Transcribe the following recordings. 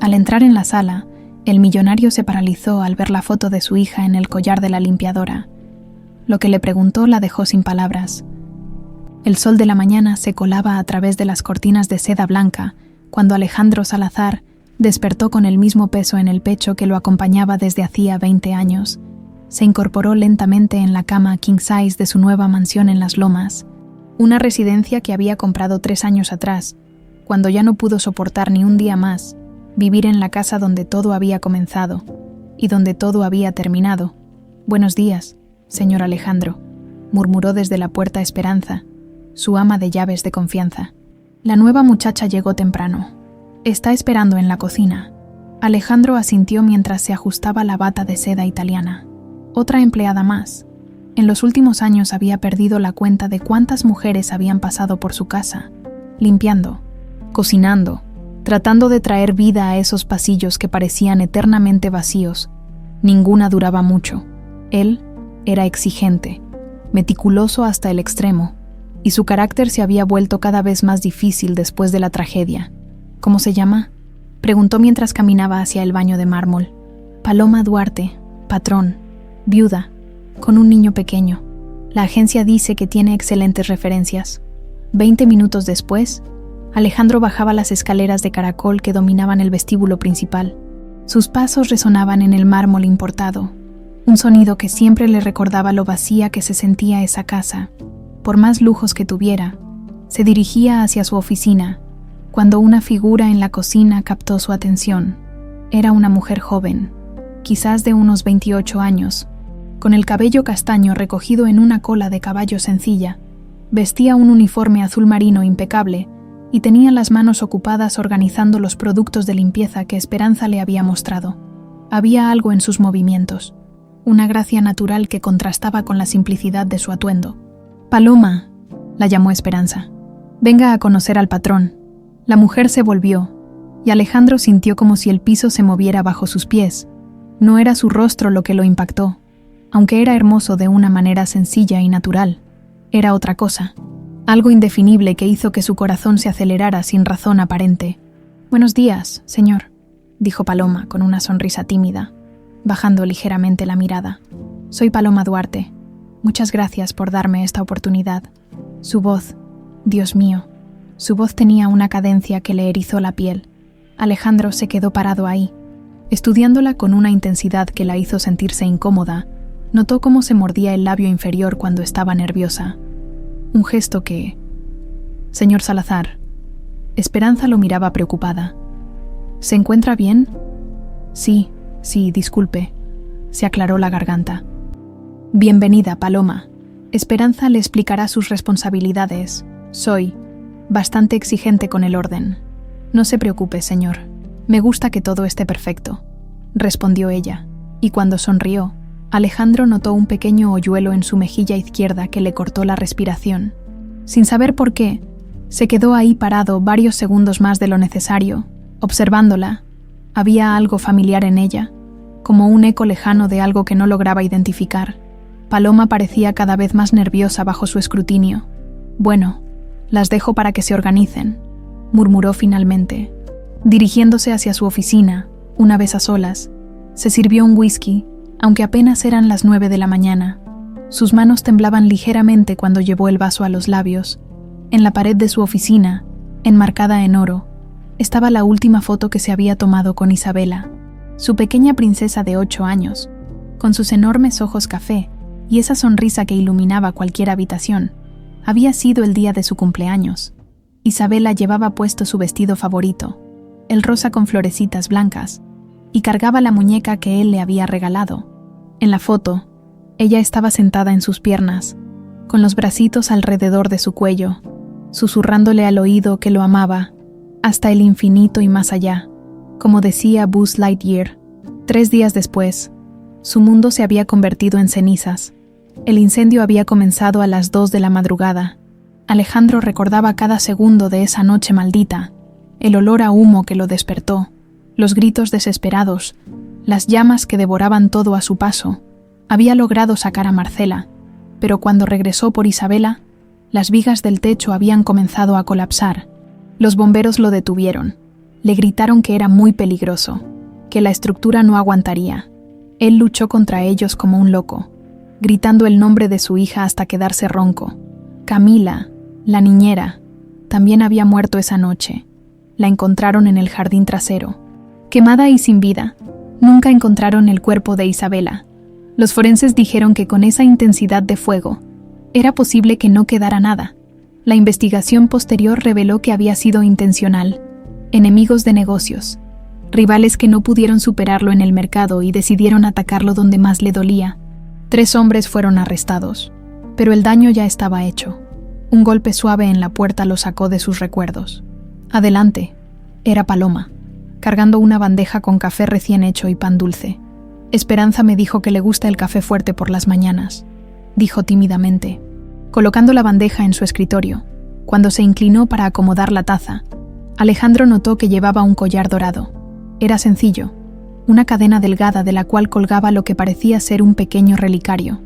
Al entrar en la sala, el millonario se paralizó al ver la foto de su hija en el collar de la limpiadora. Lo que le preguntó la dejó sin palabras. El sol de la mañana se colaba a través de las cortinas de seda blanca cuando Alejandro Salazar despertó con el mismo peso en el pecho que lo acompañaba desde hacía 20 años. Se incorporó lentamente en la cama king size de su nueva mansión en Las Lomas, una residencia que había comprado 3 años atrás, cuando ya no pudo soportar ni un día más vivir en la casa donde todo había comenzado y donde todo había terminado. «Buenos días, señor Alejandro», murmuró desde la puerta Esperanza, su ama de llaves de confianza. La nueva muchacha llegó temprano. «Está esperando en la cocina». Alejandro asintió mientras se ajustaba la bata de seda italiana. Otra empleada más. En los últimos años había perdido la cuenta de cuántas mujeres habían pasado por su casa, limpiando, cocinando, tratando de traer vida a esos pasillos que parecían eternamente vacíos. Ninguna duraba mucho. Él era exigente, meticuloso hasta el extremo, y su carácter se había vuelto cada vez más difícil después de la tragedia. «¿Cómo se llama?», preguntó mientras caminaba hacia el baño de mármol. «Paloma Duarte, patrón, viuda, con un niño pequeño. La agencia dice que tiene excelentes referencias». 20 minutos después, Alejandro bajaba las escaleras de caracol que dominaban el vestíbulo principal. Sus pasos resonaban en el mármol importado, un sonido que siempre le recordaba lo vacía que se sentía esa casa. Por más lujos que tuviera, se dirigía hacia su oficina, cuando una figura en la cocina captó su atención. Era una mujer joven, quizás de unos 28 años, con el cabello castaño recogido en una cola de caballo sencilla. Vestía un uniforme azul marino impecable y tenía las manos ocupadas organizando los productos de limpieza que Esperanza le había mostrado. Había algo en sus movimientos, una gracia natural que contrastaba con la simplicidad de su atuendo. «Paloma», la llamó Esperanza, «venga a conocer al patrón». La mujer se volvió, y Alejandro sintió como si el piso se moviera bajo sus pies. No era su rostro lo que lo impactó, aunque era hermoso de una manera sencilla y natural. Era otra cosa, algo indefinible que hizo que su corazón se acelerara sin razón aparente. «Buenos días, señor», dijo Paloma con una sonrisa tímida, bajando ligeramente la mirada. «Soy Paloma Duarte. Muchas gracias por darme esta oportunidad». Su voz, Dios mío, su voz tenía una cadencia que le erizó la piel. Alejandro se quedó parado ahí, estudiándola con una intensidad que la hizo sentirse incómoda. Notó cómo se mordía el labio inferior cuando estaba nerviosa. Un gesto que... «Señor Salazar». Esperanza lo miraba preocupada. «¿Se encuentra bien?» Sí, disculpe», se aclaró la garganta. «Bienvenida, Paloma. Esperanza le explicará sus responsabilidades. Soy bastante exigente con el orden». «No se preocupe, señor. Me gusta que todo esté perfecto», respondió ella, y cuando sonrió, Alejandro notó un pequeño hoyuelo en su mejilla izquierda que le cortó la respiración. Sin saber por qué, se quedó ahí parado varios segundos más de lo necesario, observándola. Había algo familiar en ella, como un eco lejano de algo que no lograba identificar. Paloma parecía cada vez más nerviosa bajo su escrutinio. «Bueno, las dejo para que se organicen», murmuró finalmente. Dirigiéndose hacia su oficina, una vez a solas, se sirvió un whisky, aunque apenas eran las 9 de la mañana. Sus manos temblaban ligeramente cuando llevó el vaso a los labios. En la pared de su oficina, enmarcada en oro, estaba la última foto que se había tomado con Isabela, su pequeña princesa de 8 años, con sus enormes ojos café y esa sonrisa que iluminaba cualquier habitación. Había sido el día de su cumpleaños. Isabela llevaba puesto su vestido favorito, el rosa con florecitas blancas, y cargaba la muñeca que él le había regalado. En la foto, ella estaba sentada en sus piernas, con los bracitos alrededor de su cuello, susurrándole al oído que lo amaba, hasta el infinito y más allá, como decía Buzz Lightyear. 3 días después, su mundo se había convertido en cenizas. El incendio había comenzado a las 2 de la madrugada. Alejandro recordaba cada segundo de esa noche maldita, el olor a humo que lo despertó, los gritos desesperados, las llamas que devoraban todo a su paso. Había logrado sacar a Marcela, pero cuando regresó por Isabela, las vigas del techo habían comenzado a colapsar. Los bomberos lo detuvieron. Le gritaron que era muy peligroso, que la estructura no aguantaría. Él luchó contra ellos como un loco, gritando el nombre de su hija hasta quedarse ronco. Camila, la niñera, también había muerto esa noche. La encontraron en el jardín trasero, quemada y sin vida. Nunca encontraron el cuerpo de Isabela. Los forenses dijeron que con esa intensidad de fuego, era posible que no quedara nada. La investigación posterior reveló que había sido intencional. Enemigos de negocios, rivales que no pudieron superarlo en el mercado y decidieron atacarlo donde más le dolía. 3 hombres fueron arrestados, pero el daño ya estaba hecho. Un golpe suave en la puerta lo sacó de sus recuerdos. Adelante, era Paloma, cargando una bandeja con café recién hecho y pan dulce. Esperanza me dijo que le gusta el café fuerte por las mañanas, dijo tímidamente, colocando la bandeja en su escritorio. Cuando se inclinó para acomodar la taza, Alejandro notó que llevaba un collar dorado. Era sencillo, una cadena delgada de la cual colgaba lo que parecía ser un pequeño relicario.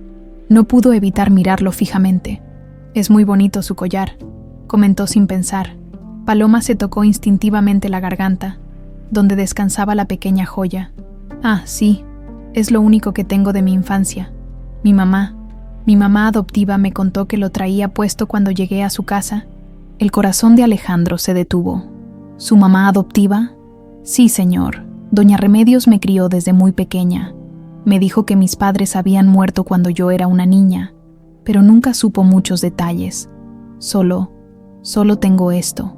No pudo evitar mirarlo fijamente. «Es muy bonito su collar», comentó sin pensar. Paloma se tocó instintivamente la garganta, donde descansaba la pequeña joya. «Ah, sí, es lo único que tengo de mi infancia. Mi mamá adoptiva me contó que lo traía puesto cuando llegué a su casa». El corazón de Alejandro se detuvo. ¿Su mamá adoptiva? Sí, señor. Doña Remedios me crió desde muy pequeña. Me dijo que mis padres habían muerto cuando yo era una niña, pero nunca supo muchos detalles. Solo tengo esto.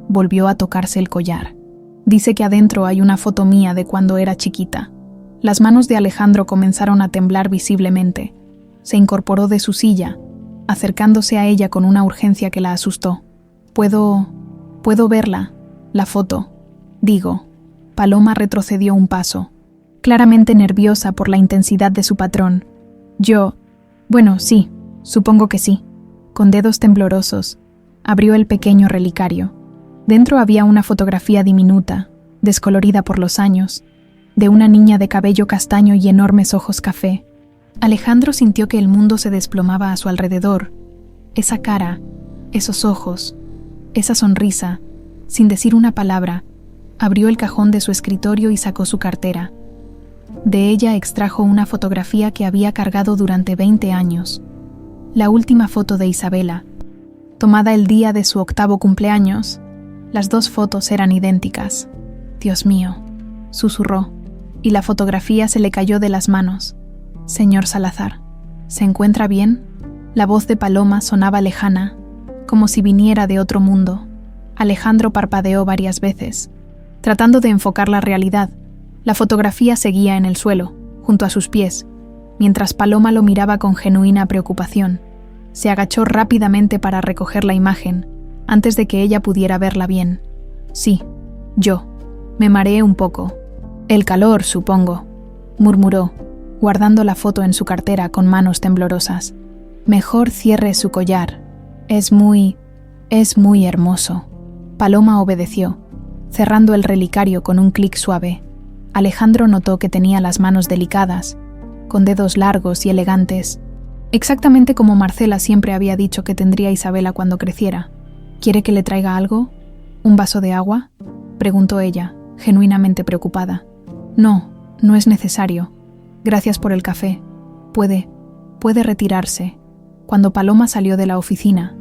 Volvió a tocarse el collar. Dice que adentro hay una foto mía de cuando era chiquita. Las manos de Alejandro comenzaron a temblar visiblemente. Se incorporó de su silla, acercándose a ella con una urgencia que la asustó. Puedo verla, la foto. Digo. Paloma retrocedió un paso, claramente nerviosa por la intensidad de su patrón. Bueno, sí, supongo que sí. Con dedos temblorosos, abrió el pequeño relicario. Dentro había una fotografía diminuta, descolorida por los años, de una niña de cabello castaño y enormes ojos café. Alejandro sintió que el mundo se desplomaba a su alrededor. Esa cara, esos ojos, esa sonrisa, sin decir una palabra, abrió el cajón de su escritorio y sacó su cartera. De ella extrajo una fotografía que había cargado durante 20 años. La última foto de Isabela, tomada el día de su 8º cumpleaños. Las 2 fotos eran idénticas. «Dios mío», susurró, y la fotografía se le cayó de las manos. «Señor Salazar, ¿se encuentra bien?». La voz de Paloma sonaba lejana, como si viniera de otro mundo. Alejandro parpadeó varias veces, tratando de enfocar la realidad. La fotografía seguía en el suelo, junto a sus pies, mientras Paloma lo miraba con genuina preocupación. Se agachó rápidamente para recoger la imagen, antes de que ella pudiera verla bien. «Sí, yo. Me mareé un poco. El calor, supongo», murmuró, guardando la foto en su cartera con manos temblorosas. «Mejor cierre su collar. Es muy hermoso». Paloma obedeció, cerrando el relicario con un clic suave. Alejandro notó que tenía las manos delicadas, con dedos largos y elegantes, exactamente como Marcela siempre había dicho que tendría Isabela cuando creciera. «¿Quiere que le traiga algo? ¿Un vaso de agua?», preguntó ella, genuinamente preocupada. «No, no es necesario. Gracias por el café. Puede retirarse». Cuando Paloma salió de la oficina,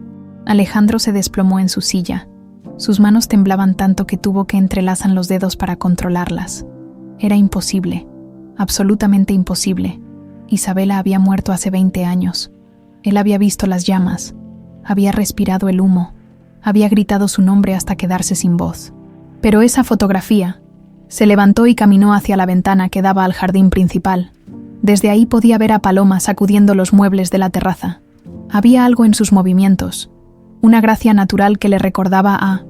Alejandro se desplomó en su silla. Sus manos temblaban tanto que tuvo que entrelazar los dedos para controlarlas. Era imposible, absolutamente imposible. Isabela había muerto hace 20 años. Él había visto las llamas, había respirado el humo, había gritado su nombre hasta quedarse sin voz. Pero esa fotografía. Se levantó y caminó hacia la ventana que daba al jardín principal. Desde ahí podía ver a Paloma sacudiendo los muebles de la terraza. Había algo en sus movimientos, una gracia natural que le recordaba a...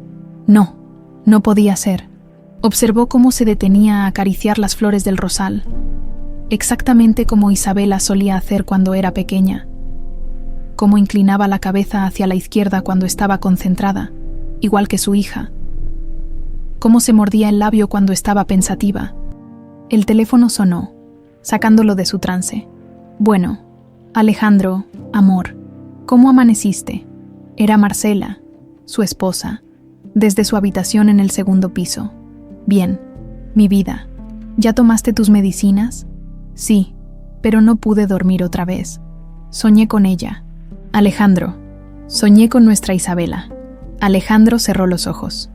No podía ser. Observó cómo se detenía a acariciar las flores del rosal, exactamente como Isabela solía hacer cuando era pequeña. Cómo inclinaba la cabeza hacia la izquierda cuando estaba concentrada, igual que su hija. Cómo se mordía el labio cuando estaba pensativa. El teléfono sonó, sacándolo de su trance. «Bueno, Alejandro, amor, ¿cómo amaneciste?». Era Marcela, su esposa, desde su habitación en el 2º piso. Bien, mi vida. ¿Ya tomaste tus medicinas? Sí, pero no pude dormir otra vez. Soñé con ella. Alejandro. Soñé con nuestra Isabela. Alejandro cerró los ojos.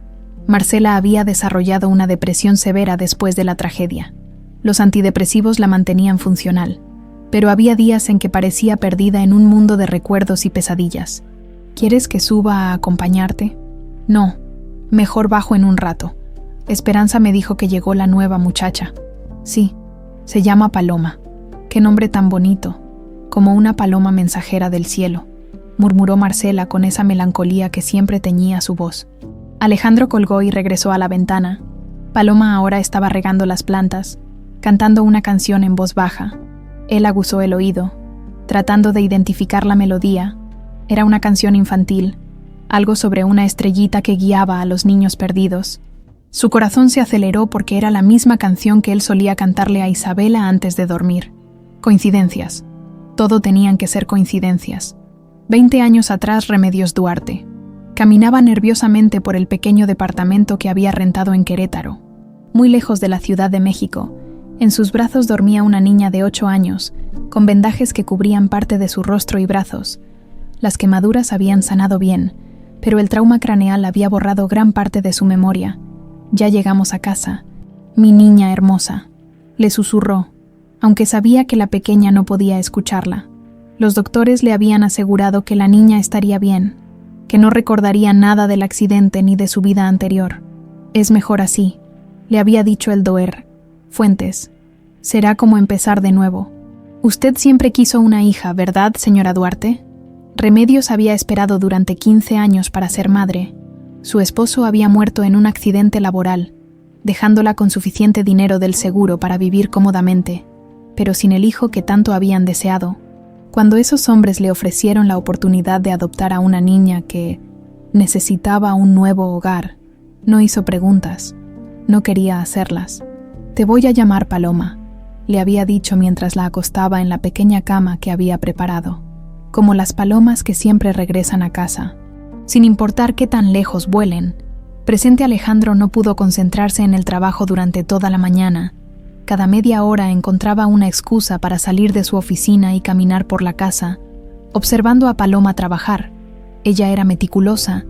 Marcela había desarrollado una depresión severa después de la tragedia. Los antidepresivos la mantenían funcional, pero había días en que parecía perdida en un mundo de recuerdos y pesadillas. ¿Quieres que suba a acompañarte? No, mejor bajo en un rato. Esperanza me dijo que llegó la nueva muchacha. Sí, se llama Paloma. Qué nombre tan bonito, como una paloma mensajera del cielo, murmuró Marcela con esa melancolía que siempre teñía su voz. Alejandro colgó y regresó a la ventana. Paloma ahora estaba regando las plantas, cantando una canción en voz baja. Él aguzó el oído, tratando de identificar la melodía. Era una canción infantil, algo sobre una estrellita que guiaba a los niños perdidos. Su corazón se aceleró porque era la misma canción que él solía cantarle a Isabela antes de dormir. Coincidencias. Todo tenían que ser coincidencias. 20 años atrás, Remedios Duarte. Caminaba nerviosamente por el pequeño departamento que había rentado en Querétaro. Muy lejos de la Ciudad de México, en sus brazos dormía una niña de 8 años, con vendajes que cubrían parte de su rostro y brazos. Las quemaduras habían sanado bien, pero el trauma craneal había borrado gran parte de su memoria. Ya llegamos a casa. Mi niña hermosa, le susurró, aunque sabía que la pequeña no podía escucharla. Los doctores le habían asegurado que la niña estaría bien, que no recordaría nada del accidente ni de su vida anterior. Es mejor así, le había dicho el doer. Fuentes, será como empezar de nuevo. Usted siempre quiso una hija, ¿verdad, señora Duarte? Remedios había esperado durante 15 años para ser madre. Su esposo había muerto en un accidente laboral, dejándola con suficiente dinero del seguro para vivir cómodamente, pero sin el hijo que tanto habían deseado. Cuando esos hombres le ofrecieron la oportunidad de adoptar a una niña que necesitaba un nuevo hogar, no hizo preguntas, no quería hacerlas. Te voy a llamar Paloma, le había dicho mientras la acostaba en la pequeña cama que había preparado, como las palomas que siempre regresan a casa, sin importar qué tan lejos vuelen. Presente Alejandro no pudo concentrarse en el trabajo durante toda la mañana. Cada media hora encontraba una excusa para salir de su oficina y caminar por la casa, observando a Paloma trabajar. Ella era meticulosa,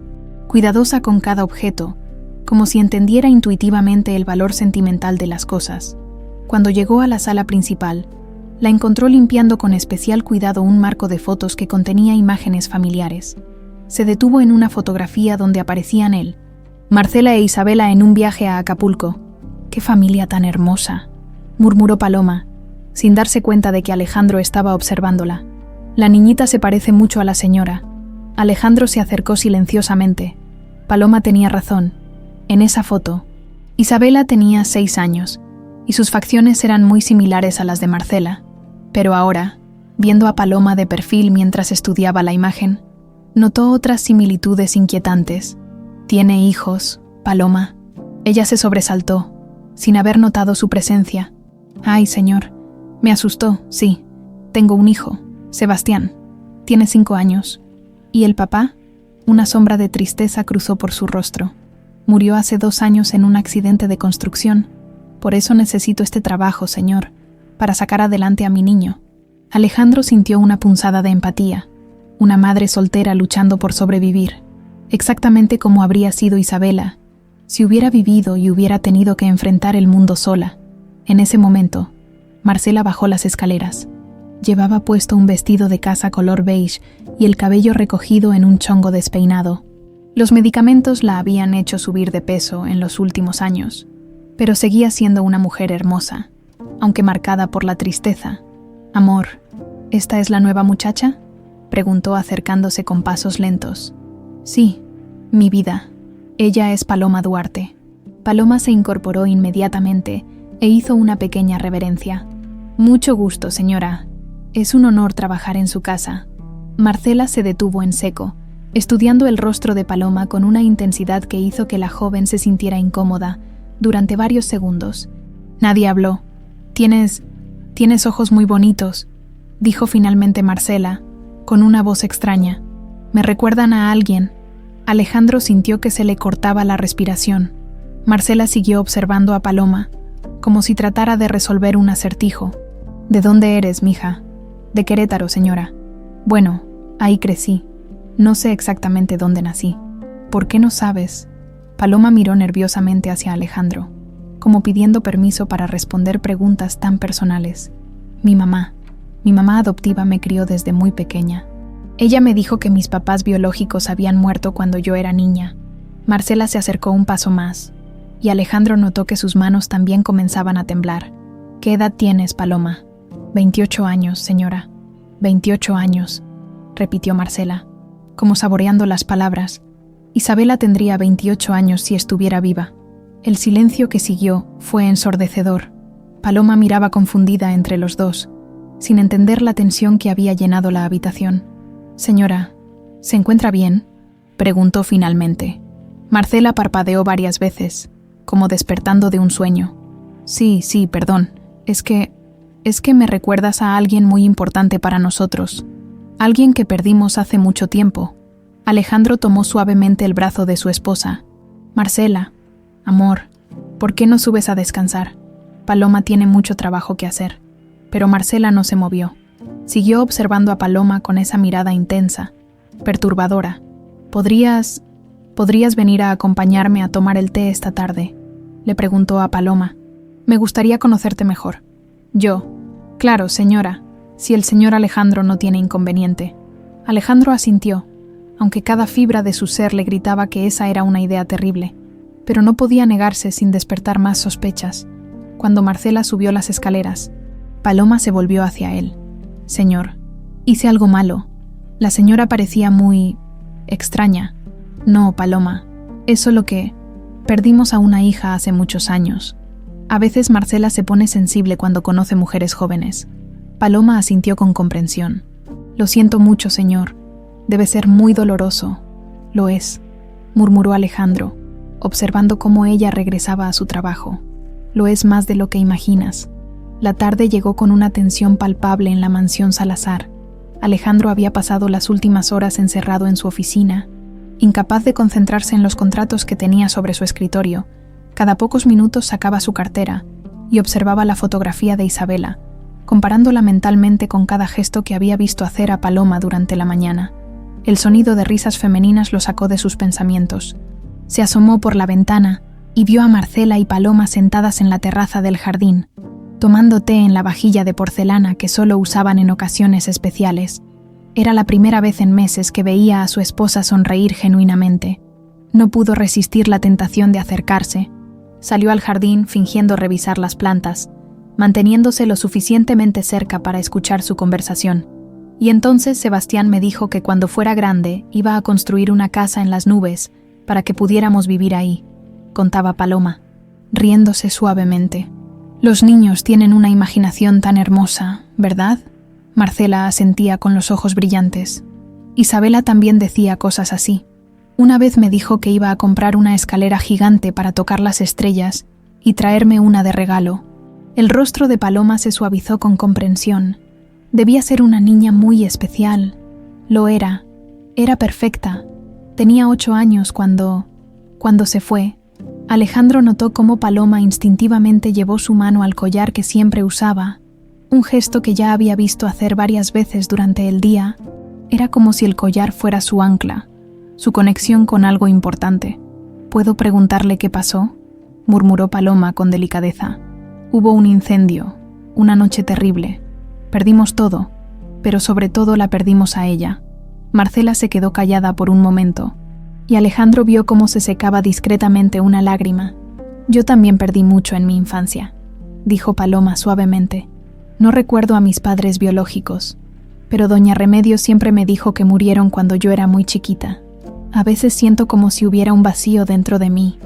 cuidadosa con cada objeto, como si entendiera intuitivamente el valor sentimental de las cosas. Cuando llegó a la sala principal, la encontró limpiando con especial cuidado un marco de fotos que contenía imágenes familiares. Se detuvo en una fotografía donde aparecían él, Marcela e Isabela en un viaje a Acapulco. ¡Qué familia tan hermosa!, murmuró Paloma, sin darse cuenta de que Alejandro estaba observándola. La niñita se parece mucho a la señora. Alejandro se acercó silenciosamente. Paloma tenía razón. En esa foto, Isabela tenía 6 años, y sus facciones eran muy similares a las de Marcela. Pero ahora, viendo a Paloma de perfil mientras estudiaba la imagen, notó otras similitudes inquietantes. ¿Tiene hijos, Paloma? Ella se sobresaltó, sin haber notado su presencia. Ay, señor, me asustó, sí. Tengo un hijo, Sebastián. Tiene 5 años. ¿Y el papá? Una sombra de tristeza cruzó por su rostro. Murió hace 2 años en un accidente de construcción. Por eso necesito este trabajo, señor, para sacar adelante a mi niño. Alejandro sintió una punzada de empatía. Una madre soltera luchando por sobrevivir. Exactamente como habría sido Isabela, si hubiera vivido y hubiera tenido que enfrentar el mundo sola. En ese momento, Marcela bajó las escaleras. Llevaba puesto un vestido de casa color beige y el cabello recogido en un chongo despeinado. Los medicamentos la habían hecho subir de peso en los últimos años, pero seguía siendo una mujer hermosa, aunque marcada por la tristeza. «Amor, ¿esta es la nueva muchacha?», preguntó acercándose con pasos lentos. «Sí, mi vida. Ella es Paloma Duarte». Paloma se incorporó inmediatamente e hizo una pequeña reverencia. «Mucho gusto, señora. Es un honor trabajar en su casa». Marcela se detuvo en seco, estudiando el rostro de Paloma con una intensidad que hizo que la joven se sintiera incómoda durante varios segundos. Nadie habló. Tienes ojos muy bonitos», dijo finalmente Marcela, con una voz extraña. «Me recuerdan a alguien». Alejandro sintió que se le cortaba la respiración. Marcela siguió observando a Paloma, como si tratara de resolver un acertijo. ¿De dónde eres, mija? De Querétaro, señora. Bueno, ahí crecí. No sé exactamente dónde nací. ¿Por qué no sabes? Paloma miró nerviosamente hacia Alejandro, como pidiendo permiso para responder preguntas tan personales. Mi mamá adoptiva me crió desde muy pequeña. Ella me dijo que mis papás biológicos habían muerto cuando yo era niña. Marcela se acercó un paso más, y Alejandro notó que sus manos también comenzaban a temblar. ¿Qué edad tienes, Paloma? 28 años, señora. 28 años, repitió Marcela, como saboreando las palabras. Isabela tendría 28 años si estuviera viva. El silencio que siguió fue ensordecedor. Paloma miraba confundida entre los dos, sin entender la tensión que había llenado la habitación. Señora, ¿se encuentra bien?, preguntó finalmente. Marcela parpadeó varias veces, como despertando de un sueño. Sí, perdón. Es que me recuerdas a alguien muy importante para nosotros. Alguien que perdimos hace mucho tiempo. Alejandro tomó suavemente el brazo de su esposa. Marcela, amor, ¿por qué no subes a descansar? Paloma tiene mucho trabajo que hacer. Pero Marcela no se movió. Siguió observando a Paloma con esa mirada intensa, perturbadora. ¿Podrías venir a acompañarme a tomar el té esta tarde?, le preguntó a Paloma. Me gustaría conocerte mejor. Yo. Claro, señora, si el señor Alejandro no tiene inconveniente. Alejandro asintió, aunque cada fibra de su ser le gritaba que esa era una idea terrible, pero no podía negarse sin despertar más sospechas. Cuando Marcela subió las escaleras, Paloma se volvió hacia él. Señor, hice algo malo. La señora parecía muy extraña. No, Paloma, es solo que perdimos a una hija hace muchos años. A veces Marcela se pone sensible cuando conoce mujeres jóvenes. Paloma asintió con comprensión. Lo siento mucho, señor. Debe ser muy doloroso. Lo es, murmuró Alejandro, observando cómo ella regresaba a su trabajo. Lo es más de lo que imaginas. La tarde llegó con una tensión palpable en la mansión Salazar. Alejandro había pasado las últimas horas encerrado en su oficina, incapaz de concentrarse en los contratos que tenía sobre su escritorio. Cada pocos minutos sacaba su cartera y observaba la fotografía de Isabela, comparándola mentalmente con cada gesto que había visto hacer a Paloma durante la mañana. El sonido de risas femeninas lo sacó de sus pensamientos. Se asomó por la ventana y vio a Marcela y Paloma sentadas en la terraza del jardín, tomando té en la vajilla de porcelana que solo usaban en ocasiones especiales. Era la primera vez en meses que veía a su esposa sonreír genuinamente. No pudo resistir la tentación de acercarse. Salió al jardín fingiendo revisar las plantas, manteniéndose lo suficientemente cerca para escuchar su conversación. Y entonces Sebastián me dijo que cuando fuera grande iba a construir una casa en las nubes para que pudiéramos vivir ahí, contaba Paloma, riéndose suavemente. Los niños tienen una imaginación tan hermosa, ¿verdad? Marcela asentía con los ojos brillantes. Isabela también decía cosas así. Una vez me dijo que iba a comprar una escalera gigante para tocar las estrellas y traerme una de regalo. El rostro de Paloma se suavizó con comprensión. Debía ser una niña muy especial. Lo era. Era perfecta. Tenía 8 años cuando se fue. Alejandro notó cómo Paloma instintivamente llevó su mano al collar que siempre usaba, un gesto que ya había visto hacer varias veces durante el día. Era como si el collar fuera su ancla, su conexión con algo importante. ¿Puedo preguntarle qué pasó?, murmuró Paloma con delicadeza. Hubo un incendio, una noche terrible. Perdimos todo, pero sobre todo la perdimos a ella. Marcela se quedó callada por un momento, y Alejandro vio cómo se secaba discretamente una lágrima. Yo también perdí mucho en mi infancia, dijo Paloma suavemente. No recuerdo a mis padres biológicos, pero doña Remedios siempre me dijo que murieron cuando yo era muy chiquita. A veces siento como si hubiera un vacío dentro de mí,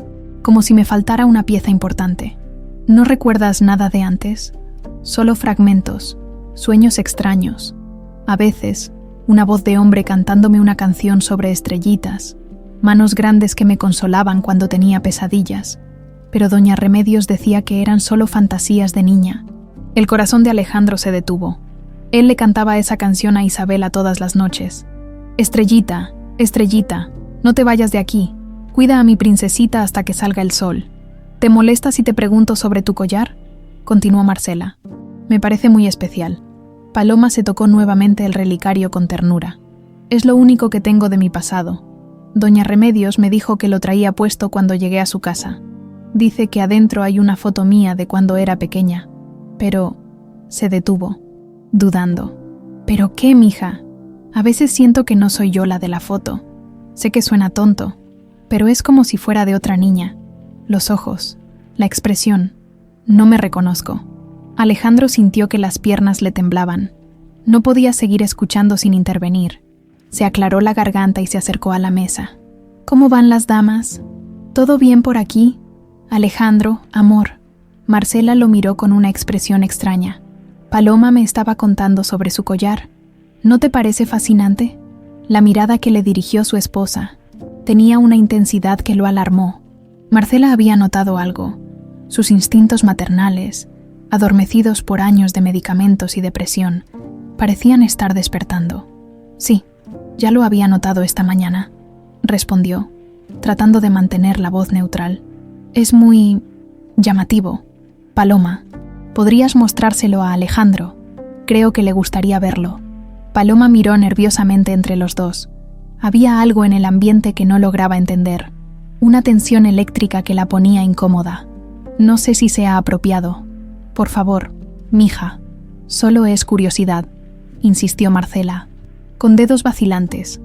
como si me faltara una pieza importante. ¿No recuerdas nada de antes? Solo fragmentos, sueños extraños. A veces, una voz de hombre cantándome una canción sobre estrellitas, manos grandes que me consolaban cuando tenía pesadillas, pero doña Remedios decía que eran solo fantasías de niña. El corazón de Alejandro se detuvo. Él le cantaba esa canción a Isabela todas las noches. Estrellita, estrellita, no te vayas de aquí, cuida a mi princesita hasta que salga el sol. ¿Te molesta si te pregunto sobre tu collar?, continuó Marcela. Me parece muy especial. Paloma se tocó nuevamente el relicario con ternura. Es lo único que tengo de mi pasado. Doña Remedios me dijo que lo traía puesto cuando llegué a su casa. Dice que adentro hay una foto mía de cuando era pequeña. Pero se detuvo, dudando. ¿Pero qué, mija? A veces siento que no soy yo la de la foto. Sé que suena tonto, pero es como si fuera de otra niña. Los ojos, la expresión. No me reconozco. Alejandro sintió que las piernas le temblaban. No podía seguir escuchando sin intervenir. Se aclaró la garganta y se acercó a la mesa. ¿Cómo van las damas? ¿Todo bien por aquí? Alejandro, amor. Marcela lo miró con una expresión extraña. Paloma me estaba contando sobre su collar. ¿No te parece fascinante? La mirada que le dirigió su esposa tenía una intensidad que lo alarmó. Marcela había notado algo. Sus instintos maternales, adormecidos por años de medicamentos y depresión, parecían estar despertando. Sí, ya lo había notado esta mañana, respondió, tratando de mantener la voz neutral. Es muy llamativo. Paloma, ¿podrías mostrárselo a Alejandro? Creo que le gustaría verlo. Paloma miró nerviosamente entre los dos. Había algo en el ambiente que no lograba entender, una tensión eléctrica que la ponía incómoda. No sé si sea apropiado. Por favor, mija, solo es curiosidad, insistió Marcela. Con dedos vacilantes,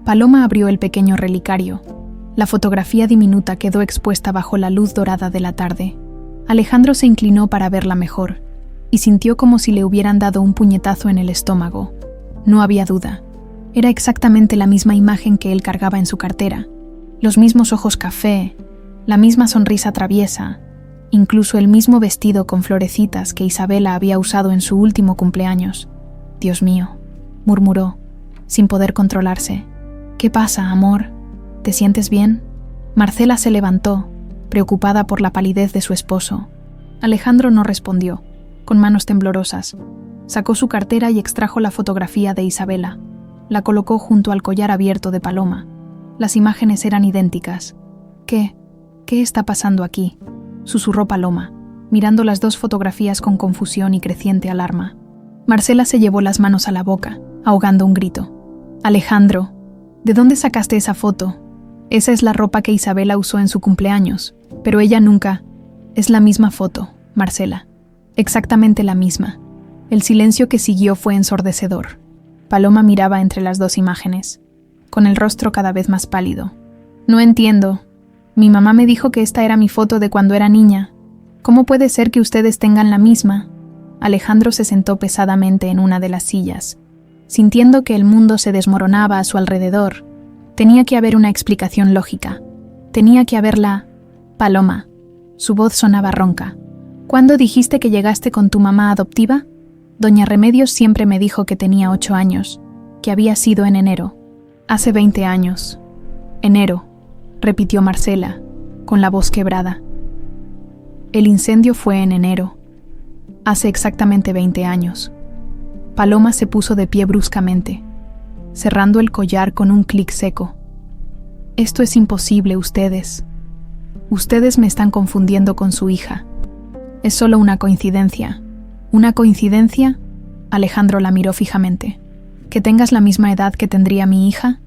Paloma abrió el pequeño relicario. La fotografía diminuta quedó expuesta bajo la luz dorada de la tarde. Alejandro se inclinó para verla mejor y sintió como si le hubieran dado un puñetazo en el estómago. No había duda. Era exactamente la misma imagen que él cargaba en su cartera. Los mismos ojos café, la misma sonrisa traviesa, incluso el mismo vestido con florecitas que Isabela había usado en su último cumpleaños. Dios mío, murmuró, sin poder controlarse. ¿Qué pasa, amor? ¿Te sientes bien? Marcela se levantó, preocupada por la palidez de su esposo. Alejandro no respondió, con manos temblorosas. Sacó su cartera y extrajo la fotografía de Isabela. La colocó junto al collar abierto de Paloma. Las imágenes eran idénticas. ¿Qué está pasando aquí?, susurró Paloma, mirando las dos fotografías con confusión y creciente alarma. Marcela se llevó las manos a la boca, ahogando un grito. Alejandro, ¿de dónde sacaste esa foto? Esa es la ropa que Isabela usó en su cumpleaños, pero ella nunca. Es la misma foto, Marcela. Exactamente la misma. El silencio que siguió fue ensordecedor. Paloma miraba entre las dos imágenes, con el rostro cada vez más pálido. No entiendo. Mi mamá me dijo que esta era mi foto de cuando era niña. ¿Cómo puede ser que ustedes tengan la misma? Alejandro se sentó pesadamente en una de las sillas, sintiendo que el mundo se desmoronaba a su alrededor. Tenía que haber una explicación lógica. Tenía que haberla. Paloma. Su voz sonaba ronca. ¿Cuándo dijiste que llegaste con tu mamá adoptiva? Doña Remedios siempre me dijo que tenía 8 años, que había sido en enero. Hace 20 años. Enero, repitió Marcela, con la voz quebrada. El incendio fue en enero. Hace exactamente 20 años. Paloma se puso de pie bruscamente, cerrando el collar con un clic seco. Esto es imposible, ustedes. Ustedes me están confundiendo con su hija. Es solo una coincidencia. ¿Una coincidencia? Alejandro la miró fijamente. ¿Que tengas la misma edad que tendría mi hija?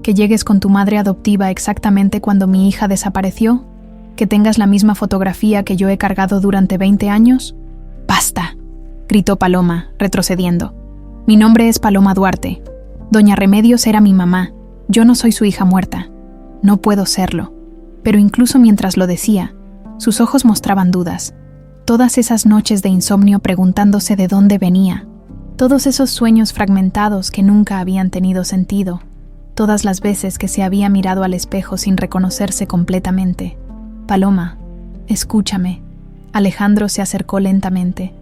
¿Que llegues con tu madre adoptiva exactamente cuando mi hija desapareció? ¿Que tengas la misma fotografía que yo he cargado durante 20 años? ¡Basta!, gritó Paloma, retrocediendo. Mi nombre es Paloma Duarte. Doña Remedios era mi mamá. Yo no soy su hija muerta. No puedo serlo. Pero incluso mientras lo decía, sus ojos mostraban dudas. Todas esas noches de insomnio preguntándose de dónde venía. Todos esos sueños fragmentados que nunca habían tenido sentido. Todas las veces que se había mirado al espejo sin reconocerse completamente. Paloma, escúchame. Alejandro se acercó lentamente,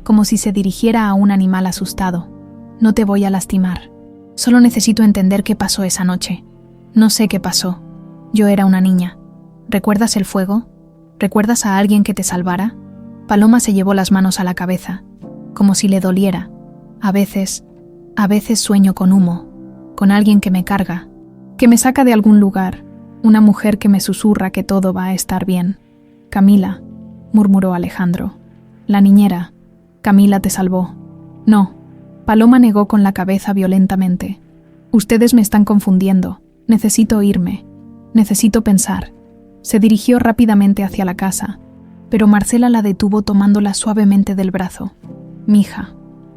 como si se dirigiera a un animal asustado. No te voy a lastimar. Solo necesito entender qué pasó esa noche. No sé qué pasó. Yo era una niña. ¿Recuerdas el fuego? ¿Recuerdas a alguien que te salvara? Paloma se llevó las manos a la cabeza, como si le doliera. A veces sueño con humo, con alguien que me carga, que me saca de algún lugar, una mujer que me susurra que todo va a estar bien. Camila, murmuró Alejandro. La niñera. Camila te salvó. No. Paloma negó con la cabeza violentamente. Ustedes me están confundiendo. Necesito irme. Necesito pensar. Se dirigió rápidamente hacia la casa, pero Marcela la detuvo tomándola suavemente del brazo. Mija,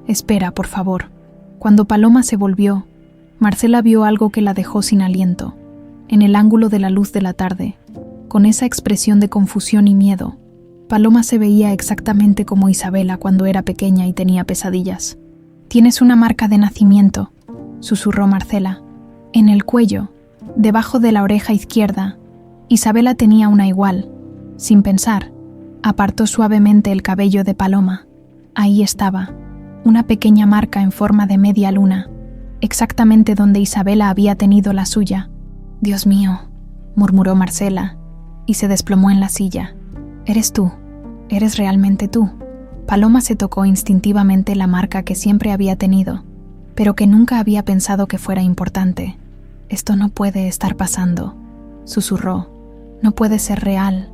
espera, por favor. Cuando Paloma se volvió, Marcela vio algo que la dejó sin aliento, en el ángulo de la luz de la tarde, con esa expresión de confusión y miedo. Paloma se veía exactamente como Isabela cuando era pequeña y tenía pesadillas. «Tienes una marca de nacimiento», susurró Marcela. En el cuello, debajo de la oreja izquierda, Isabela tenía una igual. Sin pensar, apartó suavemente el cabello de Paloma. Ahí estaba, una pequeña marca en forma de media luna, exactamente donde Isabela había tenido la suya. «Dios mío», murmuró Marcela, y se desplomó en la silla. «Eres tú, eres realmente tú». Paloma se tocó instintivamente la marca que siempre había tenido, pero que nunca había pensado que fuera importante. «Esto no puede estar pasando», susurró. «No puede ser real».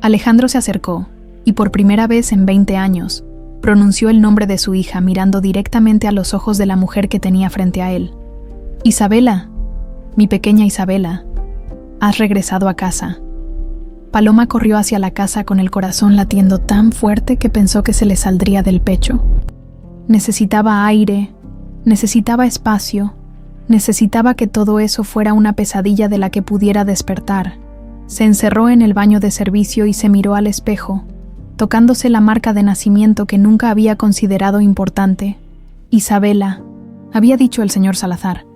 Alejandro se acercó, y por primera vez en 20 años, pronunció el nombre de su hija mirando directamente a los ojos de la mujer que tenía frente a él. «Isabela, mi pequeña Isabela, has regresado a casa». Paloma corrió hacia la casa con el corazón latiendo tan fuerte que pensó que se le saldría del pecho. Necesitaba aire, necesitaba espacio, necesitaba que todo eso fuera una pesadilla de la que pudiera despertar. Se encerró en el baño de servicio y se miró al espejo, tocándose la marca de nacimiento que nunca había considerado importante. Isabela, había dicho el señor Salazar.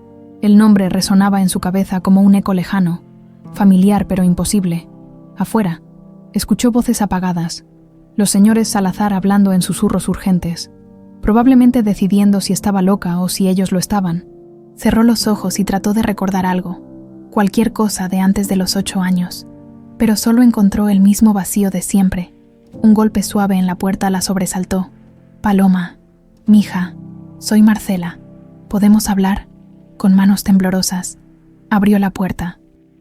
El nombre resonaba en su cabeza como un eco lejano, familiar pero imposible. Afuera, escuchó voces apagadas, los señores Salazar hablando en susurros urgentes, probablemente decidiendo si estaba loca o si ellos lo estaban. Cerró los ojos y trató de recordar algo, cualquier cosa de antes de los 8 años, pero solo encontró el mismo vacío de siempre. Un golpe suave en la puerta la sobresaltó. «Paloma, mija, soy Marcela. ¿Podemos hablar?» Con manos temblorosas, abrió la puerta.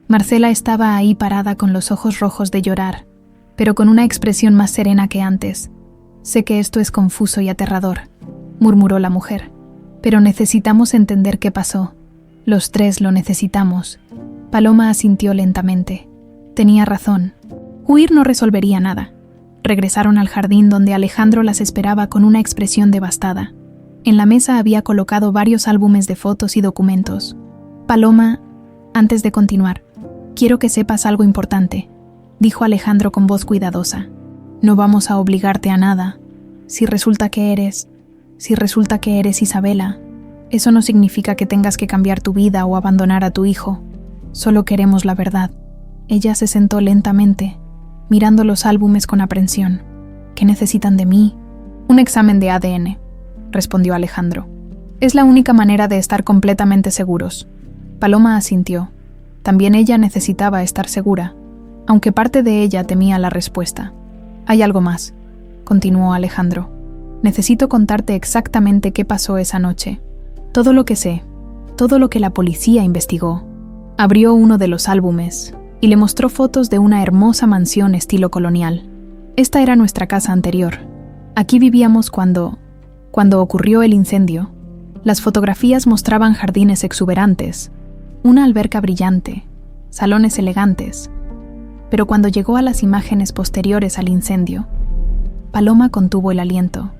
Marcela estaba ahí parada con los ojos rojos de llorar, pero con una expresión más serena que antes. «Sé que esto es confuso y aterrador», murmuró la mujer, «pero necesitamos entender qué pasó. Los tres lo necesitamos». Paloma asintió lentamente. Tenía razón. Huir no resolvería nada. Regresaron al jardín donde Alejandro las esperaba con una expresión devastada. En la mesa había colocado varios álbumes de fotos y documentos. «Paloma, antes de continuar, quiero que sepas algo importante», dijo Alejandro con voz cuidadosa. «No vamos a obligarte a nada. Si resulta que eres Isabela, eso no significa que tengas que cambiar tu vida o abandonar a tu hijo. Solo queremos la verdad». Ella se sentó lentamente, mirando los álbumes con aprensión. «¿Qué necesitan de mí?» «Un examen de ADN», respondió Alejandro. «Es la única manera de estar completamente seguros». Paloma asintió. También ella necesitaba estar segura, aunque parte de ella temía la respuesta. «Hay algo más», continuó Alejandro. «Necesito contarte exactamente qué pasó esa noche. Todo lo que sé, todo lo que la policía investigó». Abrió uno de los álbumes y le mostró fotos de una hermosa mansión estilo colonial. Esta era nuestra casa anterior. Aquí vivíamos cuando ocurrió el incendio. Las fotografías mostraban jardines exuberantes, una alberca brillante, salones elegantes. Pero cuando llegó a las imágenes posteriores al incendio, Paloma contuvo el aliento.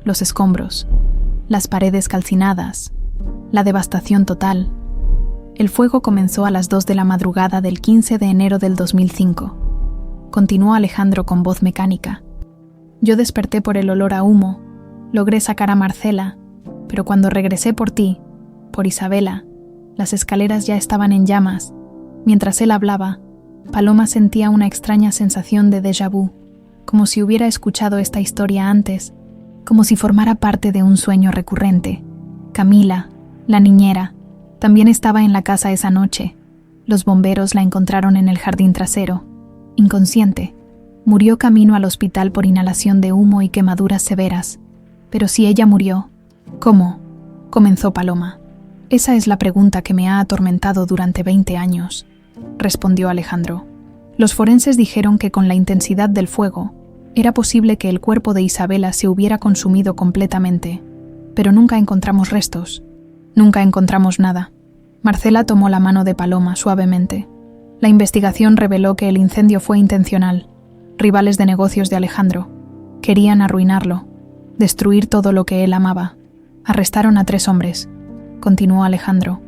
Los escombros, las paredes calcinadas, la devastación total. El fuego comenzó a las 2 de la madrugada del 15 de enero del 2005. Continuó Alejandro con voz mecánica. «Yo desperté por el olor a humo. Logré sacar a Marcela, pero cuando regresé por ti, por Isabela, las escaleras ya estaban en llamas. Mientras él hablaba, Paloma sentía una extraña sensación de déjà vu, como si hubiera escuchado esta historia antes, como si formara parte de un sueño recurrente. Camila, la niñera, también estaba en la casa esa noche. Los bomberos la encontraron en el jardín trasero, inconsciente. Murió camino al hospital por inhalación de humo y quemaduras severas. Pero si ella murió, ¿cómo?», comenzó Paloma. «Esa es la pregunta que me ha atormentado durante 20 años», respondió Alejandro. Los forenses dijeron que con la intensidad del fuego, era posible que el cuerpo de Isabela se hubiera consumido completamente, pero nunca encontramos restos, nunca encontramos nada. Marcela tomó la mano de Paloma suavemente. La investigación reveló que el incendio fue intencional. Rivales de negocios de Alejandro. Querían arruinarlo, destruir todo lo que él amaba. Arrestaron a 3 hombres, continuó Alejandro,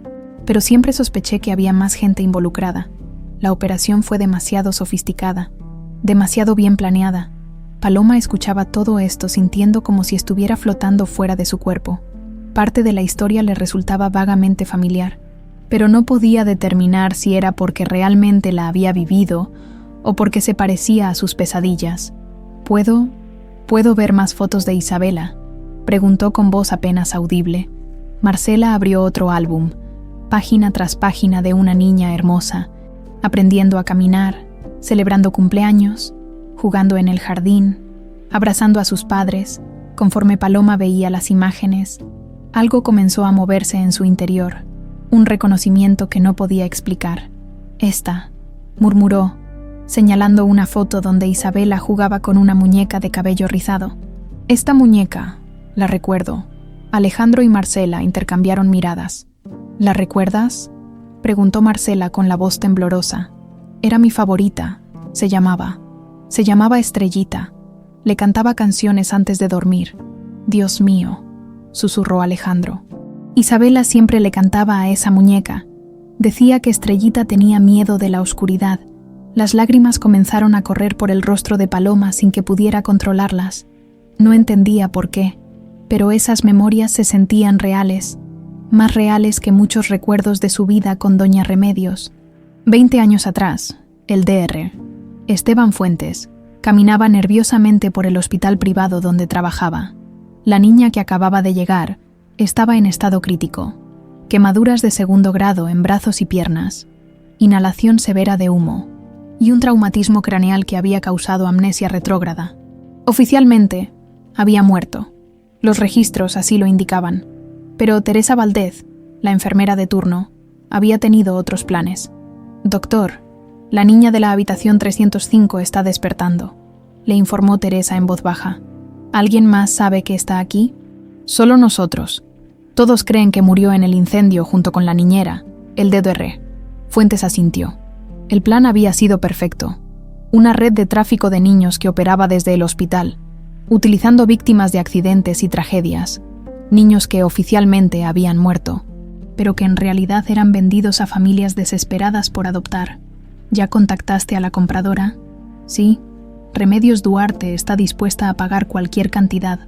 pero siempre sospeché que había más gente involucrada. La operación fue demasiado sofisticada, demasiado bien planeada. Paloma escuchaba todo esto sintiendo como si estuviera flotando fuera de su cuerpo. Parte de la historia le resultaba vagamente familiar, pero no podía determinar si era porque realmente la había vivido o porque se parecía a sus pesadillas. ¿Puedo ver más fotos de Isabela?, preguntó con voz apenas audible. Marcela abrió otro álbum, página tras página de una niña hermosa, aprendiendo a caminar, celebrando cumpleaños, jugando en el jardín, abrazando a sus padres. Conforme Paloma veía las imágenes, algo comenzó a moverse en su interior, un reconocimiento que no podía explicar. «Esta», murmuró, señalando una foto donde Isabela jugaba con una muñeca de cabello rizado. «Esta muñeca, la recuerdo». Alejandro y Marcela intercambiaron miradas. «¿La recuerdas?», preguntó Marcela con la voz temblorosa. «Era mi favorita. Se llamaba Estrellita. Le cantaba canciones antes de dormir». «Dios mío», susurró Alejandro. Isabela siempre le cantaba a esa muñeca. Decía que Estrellita tenía miedo de la oscuridad. Las lágrimas comenzaron a correr por el rostro de Paloma sin que pudiera controlarlas. No entendía por qué, pero esas memorias se sentían reales, más reales que muchos recuerdos de su vida con Doña Remedios. 20 años atrás, el Dr. Esteban Fuentes caminaba nerviosamente por el hospital privado donde trabajaba. La niña que acababa de llegar estaba en estado crítico. Quemaduras de 2º grado en brazos y piernas, inhalación severa de humo y un traumatismo craneal que había causado amnesia retrógrada. Oficialmente, había muerto. Los registros así lo indicaban. Pero Teresa Valdez, la enfermera de turno, había tenido otros planes. «Doctor, la niña de la habitación 305 está despertando», le informó Teresa en voz baja. «¿Alguien más sabe que está aquí?» «Solo nosotros. Todos creen que murió en el incendio junto con la niñera, el Dr. Fuentes asintió. El plan había sido perfecto. Una red de tráfico de niños que operaba desde el hospital, utilizando víctimas de accidentes y tragedias, niños que oficialmente habían muerto, pero que en realidad eran vendidos a familias desesperadas por adoptar. ¿Ya contactaste a la compradora?» «Sí. Remedios Duarte está dispuesta a pagar cualquier cantidad.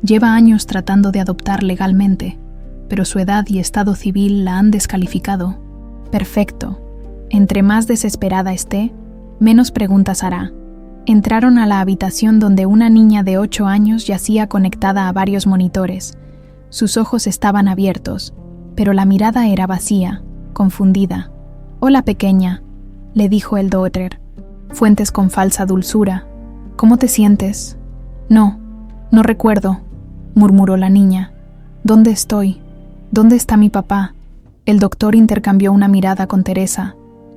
Lleva años tratando de adoptar legalmente, pero su edad y estado civil la han descalificado». «Perfecto. Entre más desesperada esté, menos preguntas hará». Entraron a la habitación donde una niña de 8 años yacía conectada a varios monitores. Sus ojos estaban abiertos, pero la mirada era vacía, confundida. «Hola, pequeña», le dijo el Dr. Fuentes con falsa dulzura. «¿Cómo te sientes?» No recuerdo», murmuró la niña. «¿Dónde estoy? ¿Dónde está mi papá?» El doctor intercambió una mirada con Teresa.